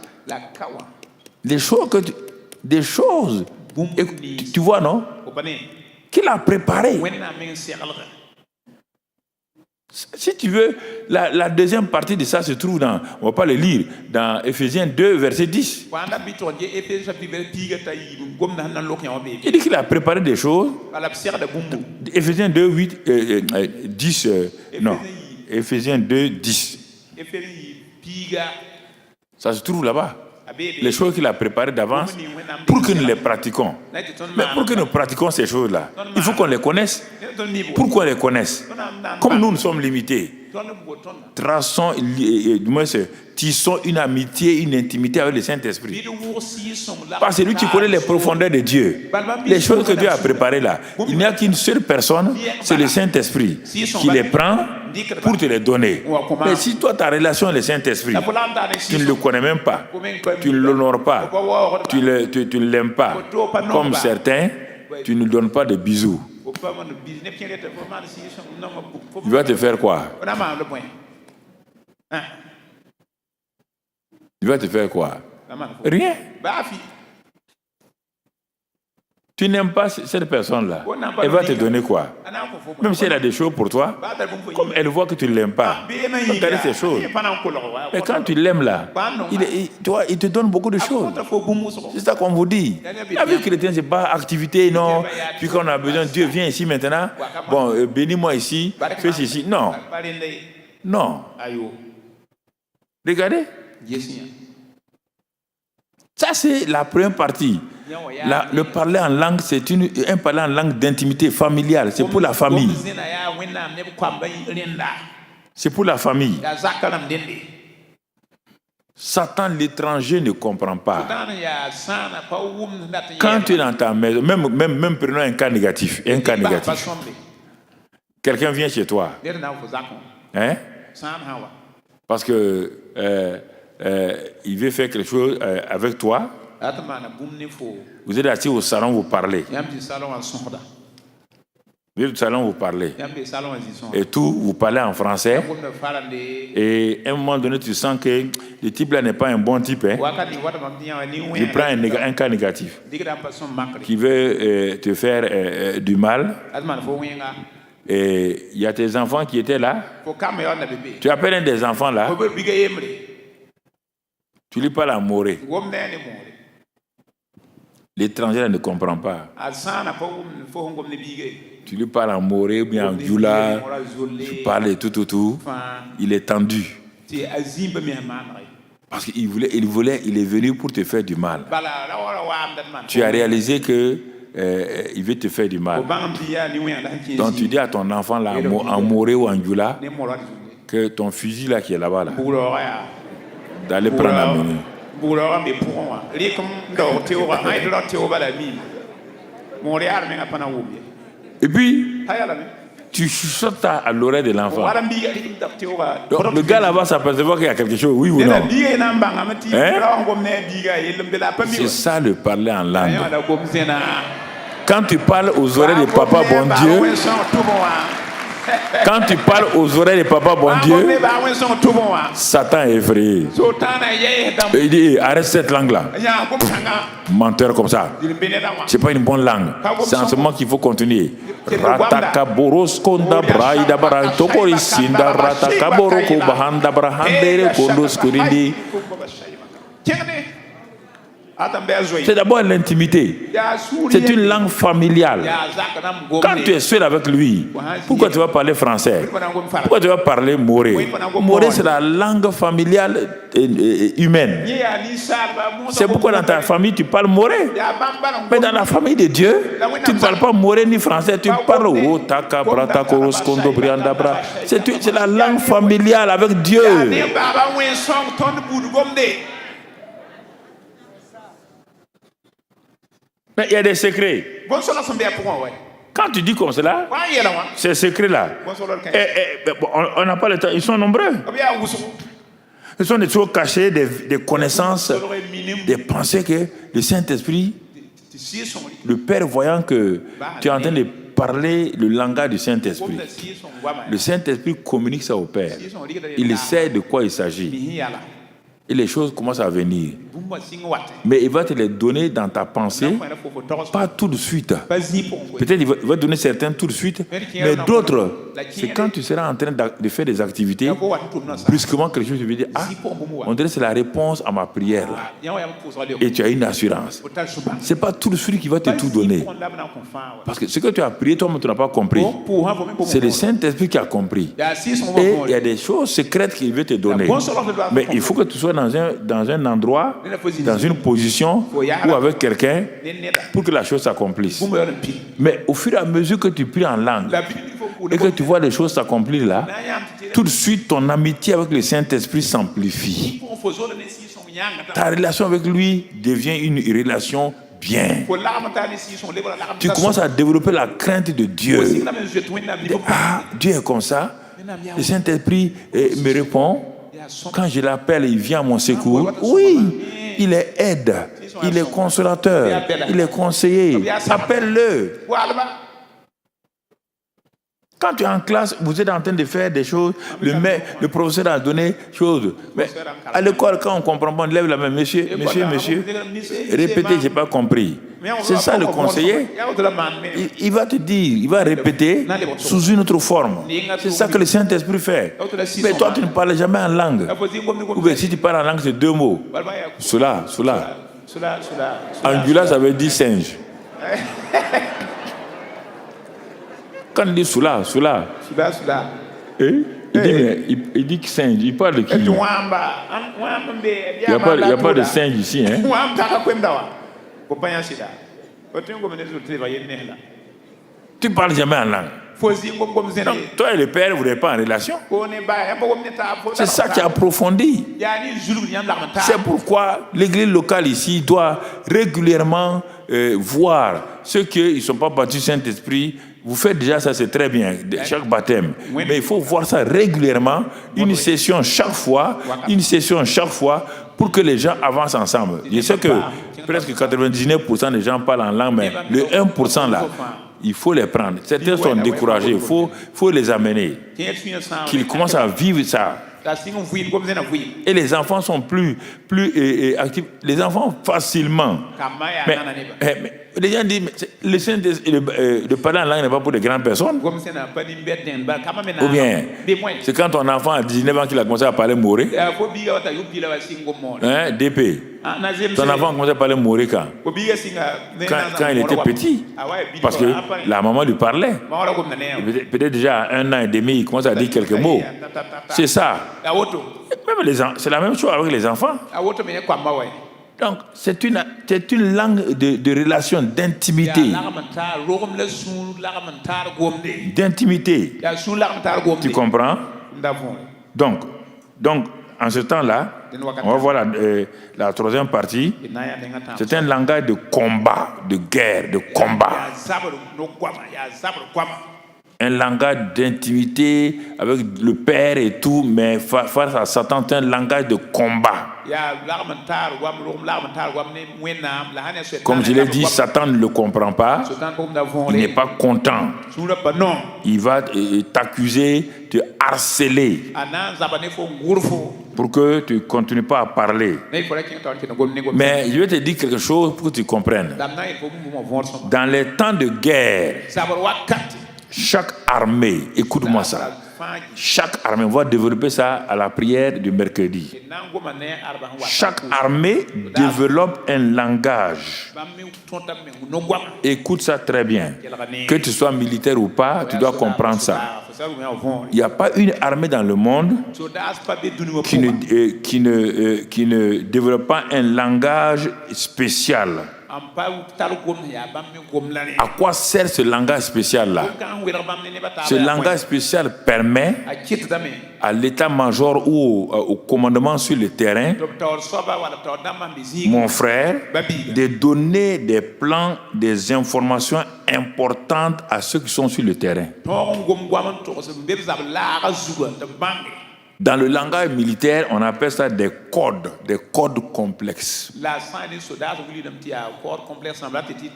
des choses, tu vois non, qu'il a préparé. Si tu veux, la deuxième partie de ça se trouve dans, on ne va pas le lire, dans Ephésiens 2, verset 10. Il dit qu'il a préparé des choses. Ephésiens 2, 8, 10, non, Ephésiens 2, 10. Ça se trouve là-bas. Les choses qu'il a préparées d'avance pour que nous les pratiquions. Mais pour que nous pratiquions ces choses-là, il faut qu'on les connaisse. Pourquoi on les connaisse? Comme nous sommes limités, tissons une amitié, une intimité avec le Saint-Esprit. Parce que lui qui connaît les profondeurs de Dieu, les choses que Dieu a préparées là, il n'y a qu'une seule personne, c'est le Saint-Esprit qui les prend pour te les donner. Mais si toi, ta relation avec le Saint-Esprit, tu ne le connais même pas, tu ne l'honores pas, tu ne l'aimes pas, comme certains, tu ne donnes pas de bisous. Il va te faire quoi? Il va te faire quoi? Rien. Tu n'aimes pas cette personne-là, elle va te donner quoi? Même si elle a des choses pour toi, comme elle voit que tu ne l'aimes pas, elle te donne ces choses. Mais quand tu l'aimes là, il te donne beaucoup de choses. C'est ça qu'on vous dit. La vie chrétienne, ce n'est pas activité, non. Puis quand on a besoin, Dieu vient ici maintenant. Bon, bénis-moi ici, fais ceci. Non. Non. Regardez. Ça, c'est la première partie. Le parler en langue, c'est un parler en langue d'intimité familiale. C'est pour la famille. C'est pour la famille. Satan, l'étranger, ne comprend pas. Quand tu es dans ta maison, même prenons un cas négatif. Quelqu'un vient chez toi. Hein? Parce que il veut faire quelque chose avec toi. Vous êtes assis au salon, vous parlez. Vous êtes au salon, vous parlez. Et tout, vous parlez en français. Et à un moment donné, tu sens que le type là n'est pas un bon type. Hein? Tu prends un cas négatif qui veut te faire du mal. Et il y a tes enfants qui étaient là. Tu appelles un des enfants là. Tu lui parles à Moré. L'étranger ne comprend pas. Tu lui parles en Moré ou bien en Djoula. Tu parles et tout. Il est tendu. Parce qu'il il est venu pour te faire du mal. Tu as réalisé que il veut te faire du mal. Donc tu dis à ton enfant là, en Moré ou en Djoula, que ton fusil là qui est là-bas là, d'aller prendre la menu. Et puis, tu chuchotes à l'oreille de l'enfant. Donc, le gars là-bas s'aperçoit qu'il y a quelque chose, oui ou non? Hein? C'est ça le parler en langue. Quand tu parles aux oreilles de papa bon Dieu, quand tu parles aux oreilles de papa bon Dieu, Satan est effrayé. Et il dit, arrête cette langue-là. Menteur comme ça. C'est pas une bonne langue. C'est en ce moment qu'il faut continuer. Ratakaboros konda braida bara tokori sinda ratakamboroko bahanda brahandere kondos kurindi. C'est d'abord l'intimité. C'est une langue familiale. Quand tu es seul avec lui, pourquoi tu vas parler français? Pourquoi tu vas parler moré? Moré, c'est la langue familiale humaine. C'est pourquoi dans ta famille, tu parles moré. Mais dans la famille de Dieu, tu ne parles pas moré ni français, tu parles c'est la langue familiale avec Dieu. Mais il y a des secrets. Quand tu dis comme cela, ces secrets-là, on n'a pas le temps, ils sont nombreux. Ce sont des choses cachées, des connaissances, des pensées que le Saint-Esprit, le Père voyant que tu es en train de parler le langage du Saint-Esprit, le Saint-Esprit communique ça au Père. Il sait de quoi il s'agit. Et les choses commencent à venir. Mais il va te les donner dans ta pensée, pas tout de suite. Peut-être il va te donner certains tout de suite, mais d'autres, c'est quand tu seras en train de faire des activités, brusquement quelque chose, tu vas dire, on dirait que c'est la réponse à ma prière. Là. Et tu as une assurance. Ce n'est pas tout de suite qu'il va te tout donner. Parce que ce que tu as prié, toi-même, tu n'as pas compris. C'est le Saint-Esprit qui a compris. Et il y a des choses secrètes qu'il veut te donner. Mais il faut que tu sois dans un endroit, dans une position ou avec quelqu'un pour que la chose s'accomplisse. Mais au fur et à mesure que tu pries en langue et que tu vois les choses s'accomplir là, tout de suite ton amitié avec le Saint-Esprit s'amplifie. Ta relation avec lui devient une relation bien. Tu commences à développer la crainte de Dieu. Dieu est comme ça. Le Saint-Esprit me répond. Quand je l'appelle, il vient à mon secours. Oui, il est aide, il est consolateur, il est conseiller. Appelle-le. Quand tu es en classe, vous êtes en train de faire des choses, le professeur a donné des choses. Mais à l'école, quand on ne comprend pas, on lève la main. Monsieur, répétez, je n'ai pas compris. C'est ça le conseiller. Il va te dire, il va répéter sous une autre forme. C'est ça que le Saint-Esprit fait. Mais toi, tu ne parles jamais en langue. Ou bien si tu parles en langue, c'est 2 mots. Cela. Angula, ça veut dire singe. Quand il dit cela. Il dit que singe. Il parle de qui? Il n'y a pas de singe ici. Hein? Tu ne parles jamais en langue. Donc, toi et le Père, vous n'êtes pas en relation. C'est ça qui approfondit. C'est pourquoi l'église locale ici doit régulièrement voir ceux qui ne sont pas baptisés du Saint-Esprit. Vous faites déjà ça, c'est très bien, chaque baptême. Mais il faut voir ça régulièrement, une session chaque fois, pour que les gens avancent ensemble. Je sais que presque 99% des gens parlent en langue, mais le 1% là, il faut les prendre. Certains sont découragés, il faut les amener, qu'ils commencent à vivre ça. Et les enfants sont plus actifs. Les enfants facilement. Mais les gens disent, le parler en langue n'est pas pour les grandes personnes. Ou bien, c'est quand ton enfant a 19 ans qu'il a commencé à parler moré. Hein, DP. Ton enfant a commencé à parler moré quand il était petit. Parce que la maman lui parlait. Peut-être déjà à 1 an et demi, il commence à dire quelques mots. C'est ça. C'est la même chose avec les enfants. Donc, c'est une langue de relation, d'intimité. D'intimité. Tu comprends? Donc, en ce temps-là, on va voir la troisième partie. C'est un langage de combat, de guerre, de combat. Un langage d'intimité avec le Père et tout, mais face à Satan, c'est un langage de combat. Comme je l'ai dit, Satan ne le comprend pas. Il n'est pas content. Il va t'accuser, te harceler pour que tu ne continues pas à parler. Mais je vais te dire quelque chose pour que tu comprennes. Dans les temps de guerre, chaque armée, écoute-moi ça, Chaque armée, on va développer ça à la prière du mercredi. Chaque armée développe un langage. Écoute ça très bien. Que tu sois militaire ou pas, tu dois comprendre ça. Il n'y a pas une armée dans le monde qui ne développe pas un langage spécial. À quoi sert ce langage spécial-là? Ce langage spécial permet à l'état-major ou au commandement sur le terrain, mon frère, de donner des plans, des informations importantes à ceux qui sont sur le terrain. Dans le langage militaire, on appelle ça des codes complexes.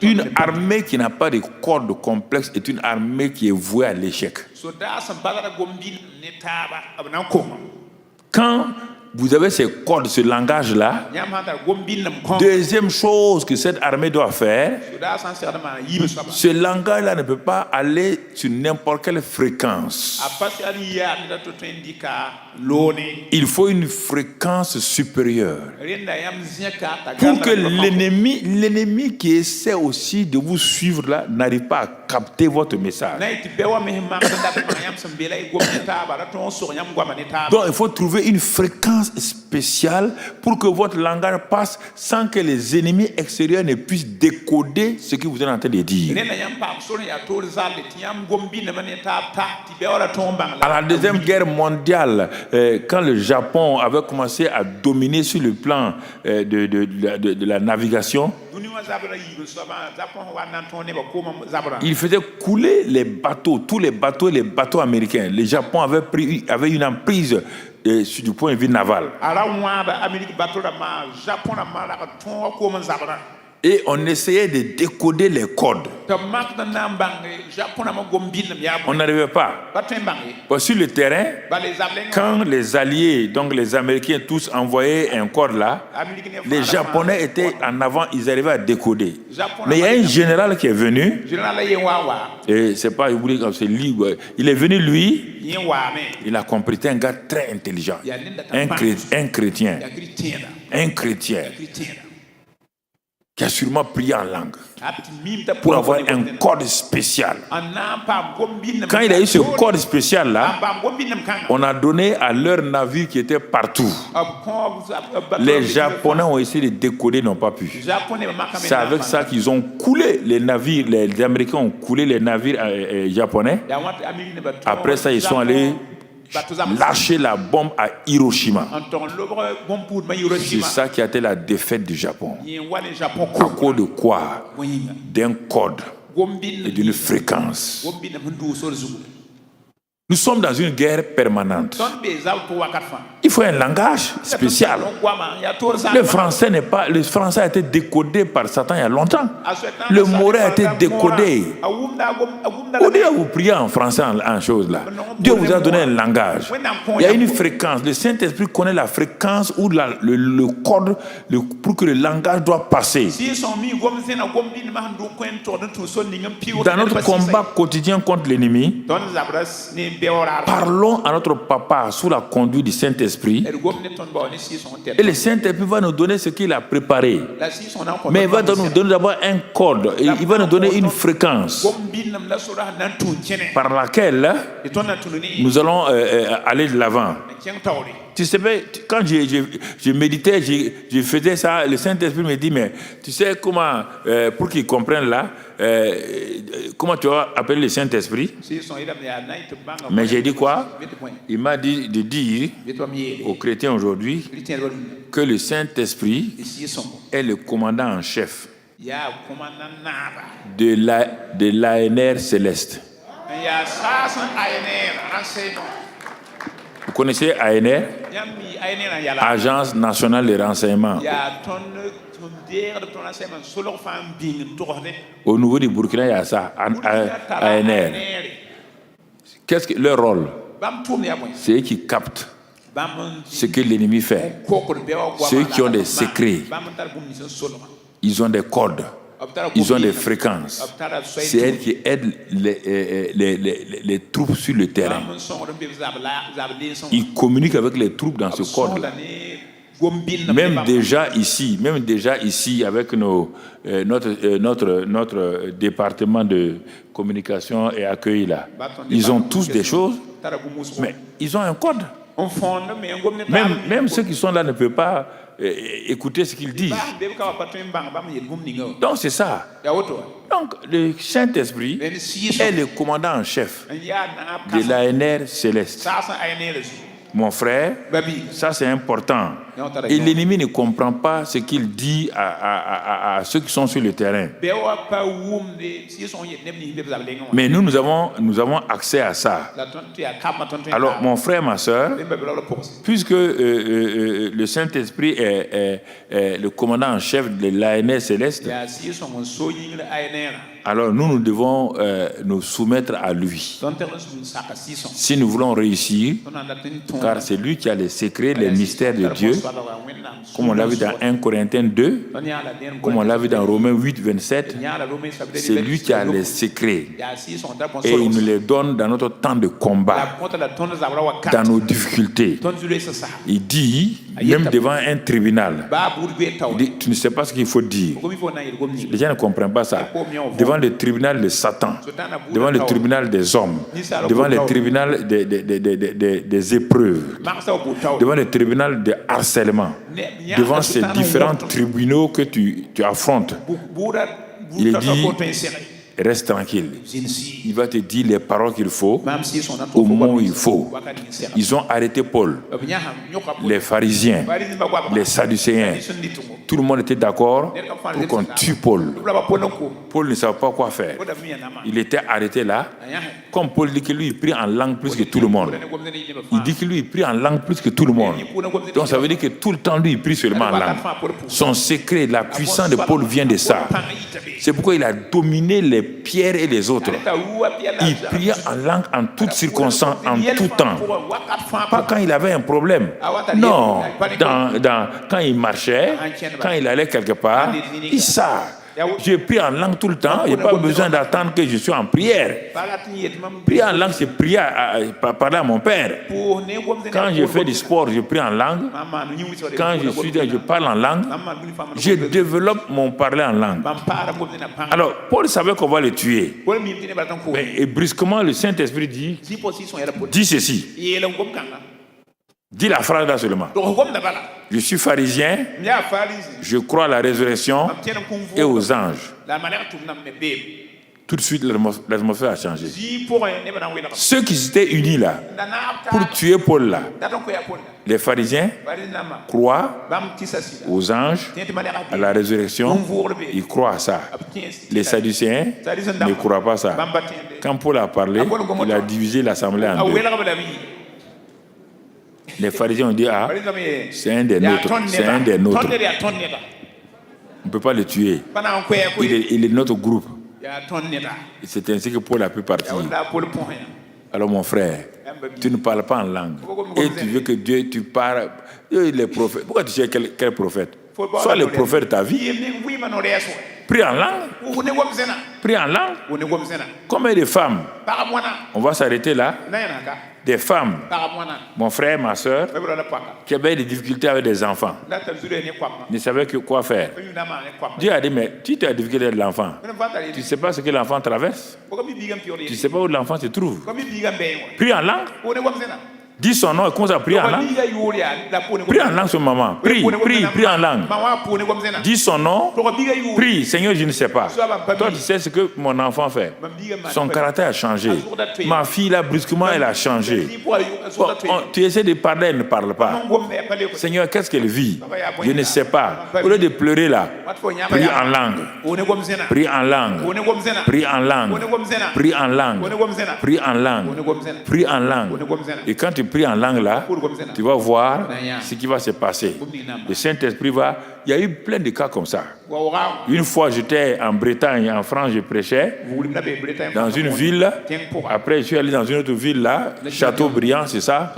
Une armée qui n'a pas de code complexe est une armée qui est vouée à l'échec. Quand vous avez ces codes, ce langage-là, deuxième chose que cette armée doit faire, ce langage-là ne peut pas aller sur n'importe quelle fréquence. Il faut une fréquence supérieure pour que l'ennemi qui essaie aussi de vous suivre là n'arrive pas à capter votre message. Donc il faut trouver une fréquence spéciale pour que votre langage passe sans que les ennemis extérieurs ne puissent décoder ce que vous êtes en train de dire. À la Deuxième Guerre mondiale, quand le Japon avait commencé à dominer sur le plan de la navigation, il faisait couler les bateaux, tous les bateaux américains. Le Japon avait une emprise du point de vue naval. Et on essayait de décoder les codes. On n'arrivait pas. Sur le terrain, quand les Alliés, donc les Américains tous envoyaient un code là, les Japonais étaient en avant, ils arrivaient à décoder. Mais il y a un général qui est venu, et c'est pas, il est venu lui, il a compris, c'était un gars très intelligent, un chrétien, qui a sûrement prié en langue pour avoir un code spécial. Quand il a eu ce code spécial là, on a donné à leur navire qui était partout. Les Japonais ont essayé de décoder, n'ont pas pu. C'est avec ça qu'ils ont coulé les navires. Les Américains ont coulé les navires japonais. Après ça, ils sont allés lâcher la bombe à Hiroshima. C'est ça qui a été la défaite du Japon. À cause de quoi? D'un code et d'une fréquence. Nous sommes dans une guerre permanente. Il faut un langage spécial. Le français a été décodé par Satan il y a longtemps. Le moré a été décodé. Au lieu de vous prier en français en chose là, Dieu vous a donné un langage. Il y a une fréquence. Le Saint-Esprit connaît la fréquence ou le code pour que le langage doit passer. Dans notre combat quotidien contre l'ennemi, parlons à notre papa sous la conduite du Saint-Esprit. Et le Saint-Esprit va nous donner ce qu'il a préparé. Mais il va nous donner d'abord un code. Et il va nous donner une fréquence par laquelle nous allons aller de l'avant. Tu sais, quand je méditais, je faisais ça, le Saint-Esprit me dit, mais tu sais comment, pour qu'ils comprennent là, comment tu vas appeler le Saint-Esprit? Mais j'ai dit quoi? Il m'a dit de dire aux chrétiens aujourd'hui que le Saint-Esprit est le commandant en chef de l'ANR céleste. Vous connaissez ANR? Agence nationale de renseignement. Au niveau du Burkina, il y a ça, ANR. Qu'est-ce que leur rôle? C'est eux qui captent ce que l'ennemi fait. Ceux qui ont des secrets, ils ont des codes. Ils ont des fréquences. C'est elle qui aide les troupes sur le terrain. Ils communiquent avec les troupes dans ce code-là. Même déjà ici, avec notre département de communication et accueil là, ils ont tous des choses, mais ils ont un code. Même ceux qui sont là ne peuvent pas écouter ce qu'ils disent. Donc c'est ça. Donc le Saint-Esprit est le commandant en chef de l'ANR céleste. Mon frère, ça c'est important. Et l'ennemi ne comprend pas ce qu'il dit à ceux qui sont sur le terrain. Mais nous avons accès à ça. Alors, mon frère, ma soeur, puisque le Saint-Esprit est le commandant en chef de l'ANR céleste, alors nous devons nous soumettre à lui. Si nous voulons réussir, car c'est lui qui a les secrets, les mystères de Dieu, comme on l'a vu dans 1 Corinthiens 2, comme on l'a vu dans Romains 8, 27, c'est lui qui a les secrets. Et il nous les donne dans notre temps de combat, dans nos difficultés. Il dit, même devant un tribunal, il dit, tu ne sais pas ce qu'il faut dire. Les gens ne comprennent pas ça. Devant le tribunal de Satan, devant le tribunal des hommes, devant le tribunal des épreuves, devant le tribunal de harcèlement, devant ces différents tribunaux que tu affrontes, il dit, reste tranquille. Il va te dire les paroles qu'il faut, au moment où il faut. Ils ont arrêté Paul, les pharisiens, les sadducéens. Tout le monde était d'accord pour qu'on tue Paul. Paul ne savait pas quoi faire. Il était arrêté là. Comme Paul dit que lui, il prie en langue plus que tout le monde. Il dit que lui, il prie en langue plus que tout le monde. Donc ça veut dire que tout le temps, lui, il prie seulement en langue. Son secret, la puissance de Paul vient de ça. C'est pourquoi il a dominé les pierres et les autres. Il priait en langue en toutes circonstances, en tout temps. Pas quand il avait un problème. Non. Quand il marchait, quand il allait quelque part, il savait. Je prie en langue tout le temps. Il n'y a pas besoin d'attendre que je sois en prière. Prier en langue, c'est prier parler à mon Père. Quand je fais du sport, je prie en langue. Quand je parle en langue, je développe mon parler en langue. Alors, Paul savait qu'on va le tuer. Et brusquement, le Saint-Esprit dit ceci. Dis la phrase là seulement. Je suis pharisien, je crois à la résurrection et aux anges. Tout de suite, l'atmosphère a changé. Ceux qui s'étaient unis là, pour tuer Paul là, les pharisiens croient aux anges, à la résurrection, ils croient à ça. Les sadducéens ne croient pas à ça. Quand Paul a parlé, il a divisé l'assemblée en deux. Les pharisiens ont dit, c'est un des nôtres, c'est un des nôtres. On ne peut pas le tuer. Il est de notre groupe. C'est ainsi que Paul a pu partir. Alors mon frère, tu ne parles pas en langue. Et tu veux que Dieu, tu parles. Les prophètes. Pourquoi tu sais quel prophète? Sois le prophète de ta vie. Prie en langue. Prie en langue. Combien de femmes? On va s'arrêter là. Des femmes, mon frère, ma soeur, qui avaient des difficultés avec des enfants, ne savaient que quoi faire. Dieu a dit, mais tu as des difficultés avec l'enfant. Tu ne sais pas ce que l'enfant traverse. Tu ne sais pas où l'enfant se trouve. Prie en langue. Dis son nom et commence à prier en langue. Prie en langue sur maman. Prie en langue. Dis son nom. Prie, Seigneur, je ne sais pas. Toi, tu sais ce que mon enfant fait. Son caractère a changé. Ma fille, là, brusquement, elle a changé. Bon, tu essaies de parler, elle ne parle pas. Seigneur, qu'est-ce qu'elle vit? Je ne sais pas. Au lieu de pleurer là, prie en langue. Prie en langue. Prie en langue. Prie en langue. Prie en langue. Prie en langue. Et quand tu pries en langue là, tu vas voir ce qui va se passer. Le Saint-Esprit va Il y a eu plein de cas comme ça. Une fois, j'étais en Bretagne, en France, je prêchais dans une ville. Après, je suis allé dans une autre ville là, Châteaubriand, c'est ça.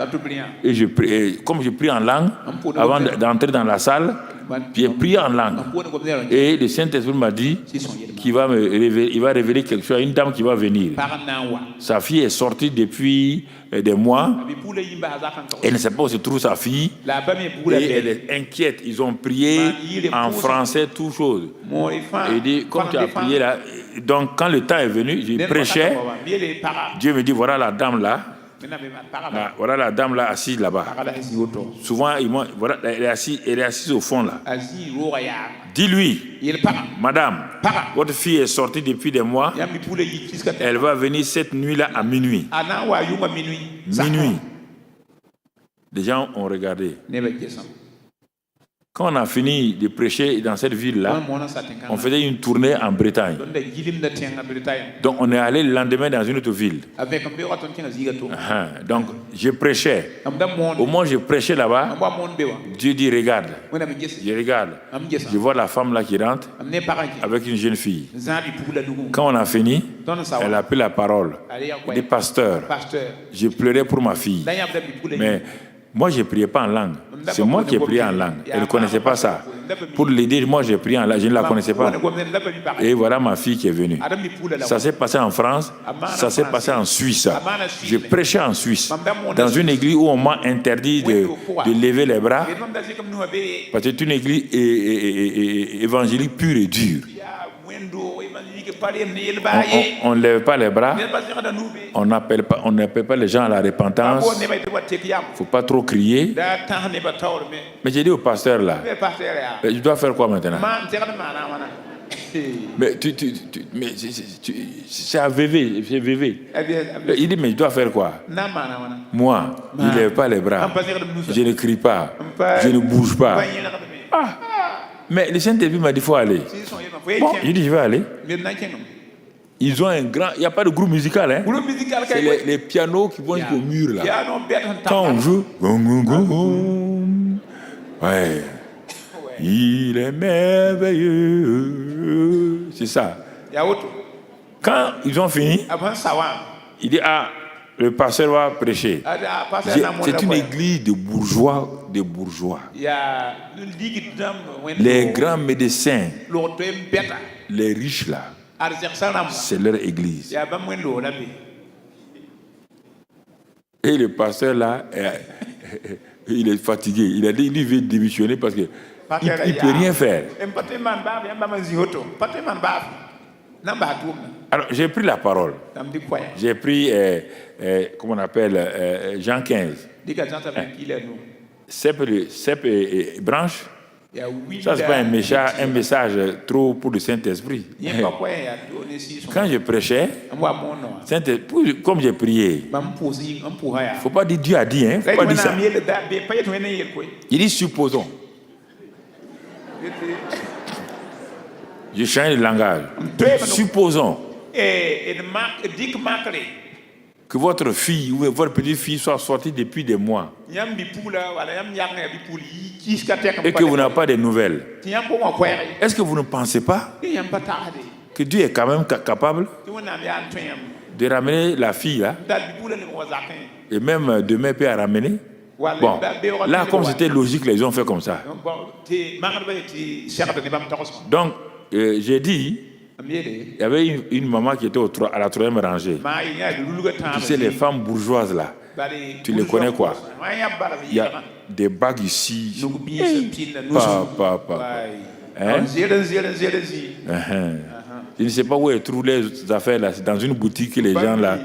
Et comme j'ai pris en langue, avant d'entrer dans la salle, j'ai prié en langue. Et le Saint-Esprit m'a dit qu'il va révéler quelque chose à une dame qui va venir. Sa fille est sortie depuis des mois. Elle ne sait pas où se trouve sa fille. Et elle est inquiète. Ils ont prié en français, tout chose. Et dit, comme tu as prié là, donc quand le temps est venu, j'ai prêché. Dieu me dit, voilà la dame là. Voilà la dame là assise là-bas. Souvent, voilà, elle est assise au fond là. Dis-lui, madame, votre fille est sortie depuis des mois. Elle va venir cette nuit-là à minuit. Minuit. Les gens ont regardé. Quand on a fini de prêcher dans cette ville-là, on faisait une tournée en Bretagne. Donc on est allé le lendemain dans une autre ville. Donc je prêchais. Au moment où je prêchais là-bas, Dieu dit regarde. Je regarde. Je vois la femme là qui rentre avec une jeune fille. Quand on a fini, elle a pris la parole. Elle dit pasteur, je pleurais pour ma fille. Mais moi, je ne priais pas en langue. C'est moi qui ai prié en langue. Elle ne connaissait pas ça. Pour l'aider, moi, j'ai prié en langue. Je ne la connaissais pas. Et voilà ma fille qui est venue. Ça s'est passé en France. Ça s'est passé en Suisse. Je prêchais en Suisse. Dans une église où on m'a interdit de lever les bras. Parce que c'est une église évangélique pure et dure. On ne lève pas les bras. On n'appelle pas les gens à la repentance. Il ne faut pas trop crier. Mais j'ai dit au pasteur là, mais je dois faire quoi maintenant? Mais c'est à VV, c'est VV. Il dit, mais je dois faire quoi? Moi, je ne lève pas les bras. Je ne crie pas. Je ne bouge pas. Mais le Saint-Esprit m'a dit, il faut aller. Bon, j'ai dit, je vais aller. Ils ont un grand... Il n'y a pas de groupe musical, hein? C'est les pianos qui vont jusqu'au mur, là. Quand on joue... Ouais. Il est merveilleux. C'est ça. Quand ils ont fini, il dit, le pasteur va prêcher. C'est une église de bourgeois, Les grands médecins, les riches là, c'est leur église. Et le pasteur là, il est fatigué. Il a dit qu'il veut démissionner parce qu'il ne peut rien faire. Alors, j'ai pris la parole. J'ai pris, comment on appelle, Jean 15. Cep et branche. Ça, ce n'est pas un message trop pour le Saint-Esprit. Quand je prêchais, comme j'ai prié, il ne faut pas dire Dieu a dit, hein? Faut pas dire ça. Il dit supposons. Je change de langage. Supposons que votre fille ou votre petite-fille soit sortie depuis des mois et que vous n'avez pas de nouvelles. Est-ce que vous ne pensez pas que Dieu est quand même capable de ramener la fille là, et même demain peut la ramener? Bon, là, comme c'était logique, les gens ont fait comme ça. Donc, j'ai dit, il y avait une maman qui était à la troisième rangée. Tu sais, les femmes bourgeoises là, tu les connais quoi? Il y a des bagues ici. Hein? Je ne sais pas où elles trouvent les affaires là. C'est dans une boutique que les gens là,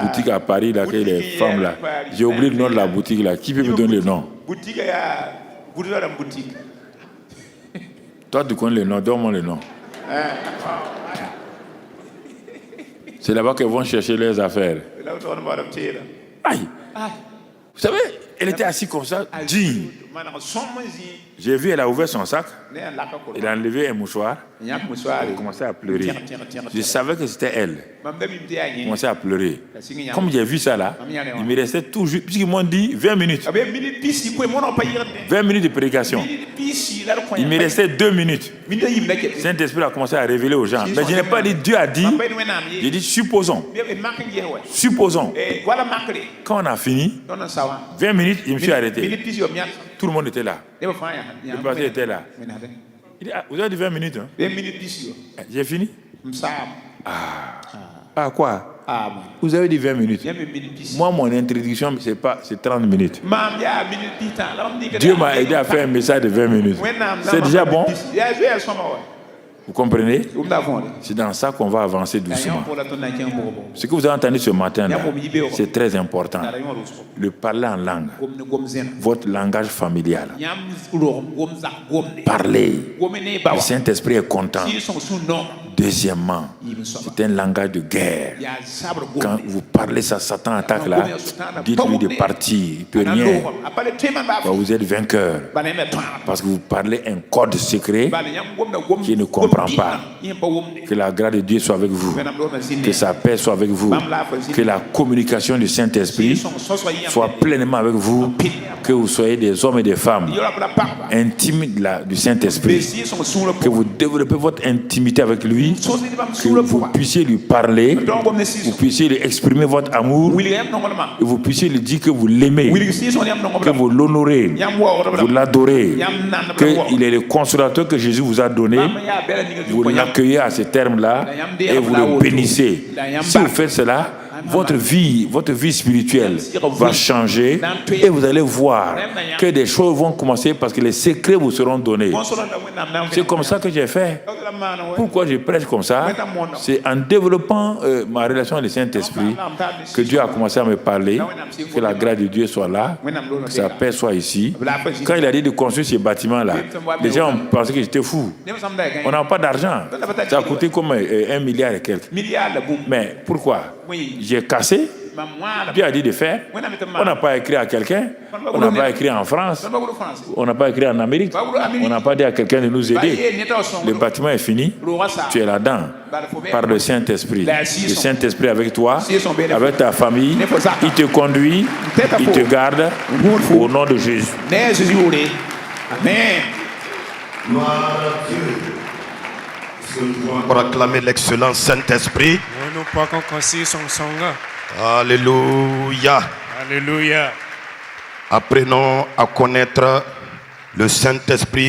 boutique à Paris là, que les femmes là. J'ai oublié le nom de la boutique là. Qui peut me donner le nom? Toi, tu connais le nom, donne-moi le nom. C'est là-bas qu'elles vont chercher leurs affaires. Aïe! Vous savez, elle était assise comme ça, digne. J'ai vu, elle a ouvert son sac, elle a enlevé un mouchoir, elle a commencé à pleurer. Je savais que c'était elle. Elle a commencé à pleurer. Comme j'ai vu ça là, il me restait toujours, puisqu'ils m'ont dit 20 minutes. 20 minutes de prédication. Il me restait 2 minutes. Saint-Esprit a commencé à révéler aux gens. Mais je n'ai pas dit Dieu a dit, j'ai dit supposons. Supposons. Quand on a fini, 20 minutes, je me suis arrêté. Tout le monde était là. Le pasteur était là. Il dit, vous avez dit 20 minutes, hein? J'ai fini? Quoi? Vous avez dit 20 minutes. Moi, mon introduction, c'est 30 minutes. Dieu m'a aidé à faire un message de 20 minutes. C'est déjà bon? Vous comprenez? C'est dans ça qu'on va avancer doucement. Ce que vous avez entendu ce matin, c'est très important. Le parler en langue. Votre langage familial. Parlez. Le Saint-Esprit est content. Deuxièmement, c'est un langage de guerre. Quand vous parlez ça, Satan attaque là, dites-lui de partir, il ne peut rien. Vous êtes vainqueur. Parce que vous parlez un code secret qui ne comprend pas. Que la grâce de Dieu soit avec vous. Que sa paix soit avec vous. Que la communication du Saint-Esprit soit pleinement avec vous. Que vous soyez des hommes et des femmes intimes du Saint-Esprit. Que vous développez votre intimité avec lui. Que vous puissiez lui parler, vous puissiez lui exprimer votre amour, et vous puissiez lui dire que vous l'aimez, que vous l'honorez, vous l'adorez, qu'il est le consolateur que Jésus vous a donné. Vous l'accueillez à ces termes-là et vous le bénissez. Si vous faites cela, votre vie spirituelle va changer et vous allez voir que des choses vont commencer parce que les secrets vous seront donnés. C'est comme ça que j'ai fait. Pourquoi je prêche comme ça? C'est en développant ma relation avec le Saint-Esprit que Dieu a commencé à me parler, que la grâce de Dieu soit là, que sa paix soit ici. Quand il a dit de construire ces bâtiments-là, les gens ont pensé que j'étais fou. On n'a pas d'argent. Ça a coûté comme 1 milliard et quelques. Mais pourquoi? J'ai cassé. Dieu a dit de faire. On n'a pas écrit à quelqu'un. On n'a pas écrit en France. On n'a pas écrit en Amérique. On n'a pas dit à quelqu'un de nous aider. Le bâtiment est fini. Tu es là-dedans. Par le Saint-Esprit. Le Saint-Esprit avec toi, avec ta famille. Il te conduit. Il te garde. Au nom de Jésus. Amen. Gloire à Dieu. Pour acclamer l'excellent Saint-Esprit. Alléluia. Alléluia. Apprenons à connaître le Saint-Esprit.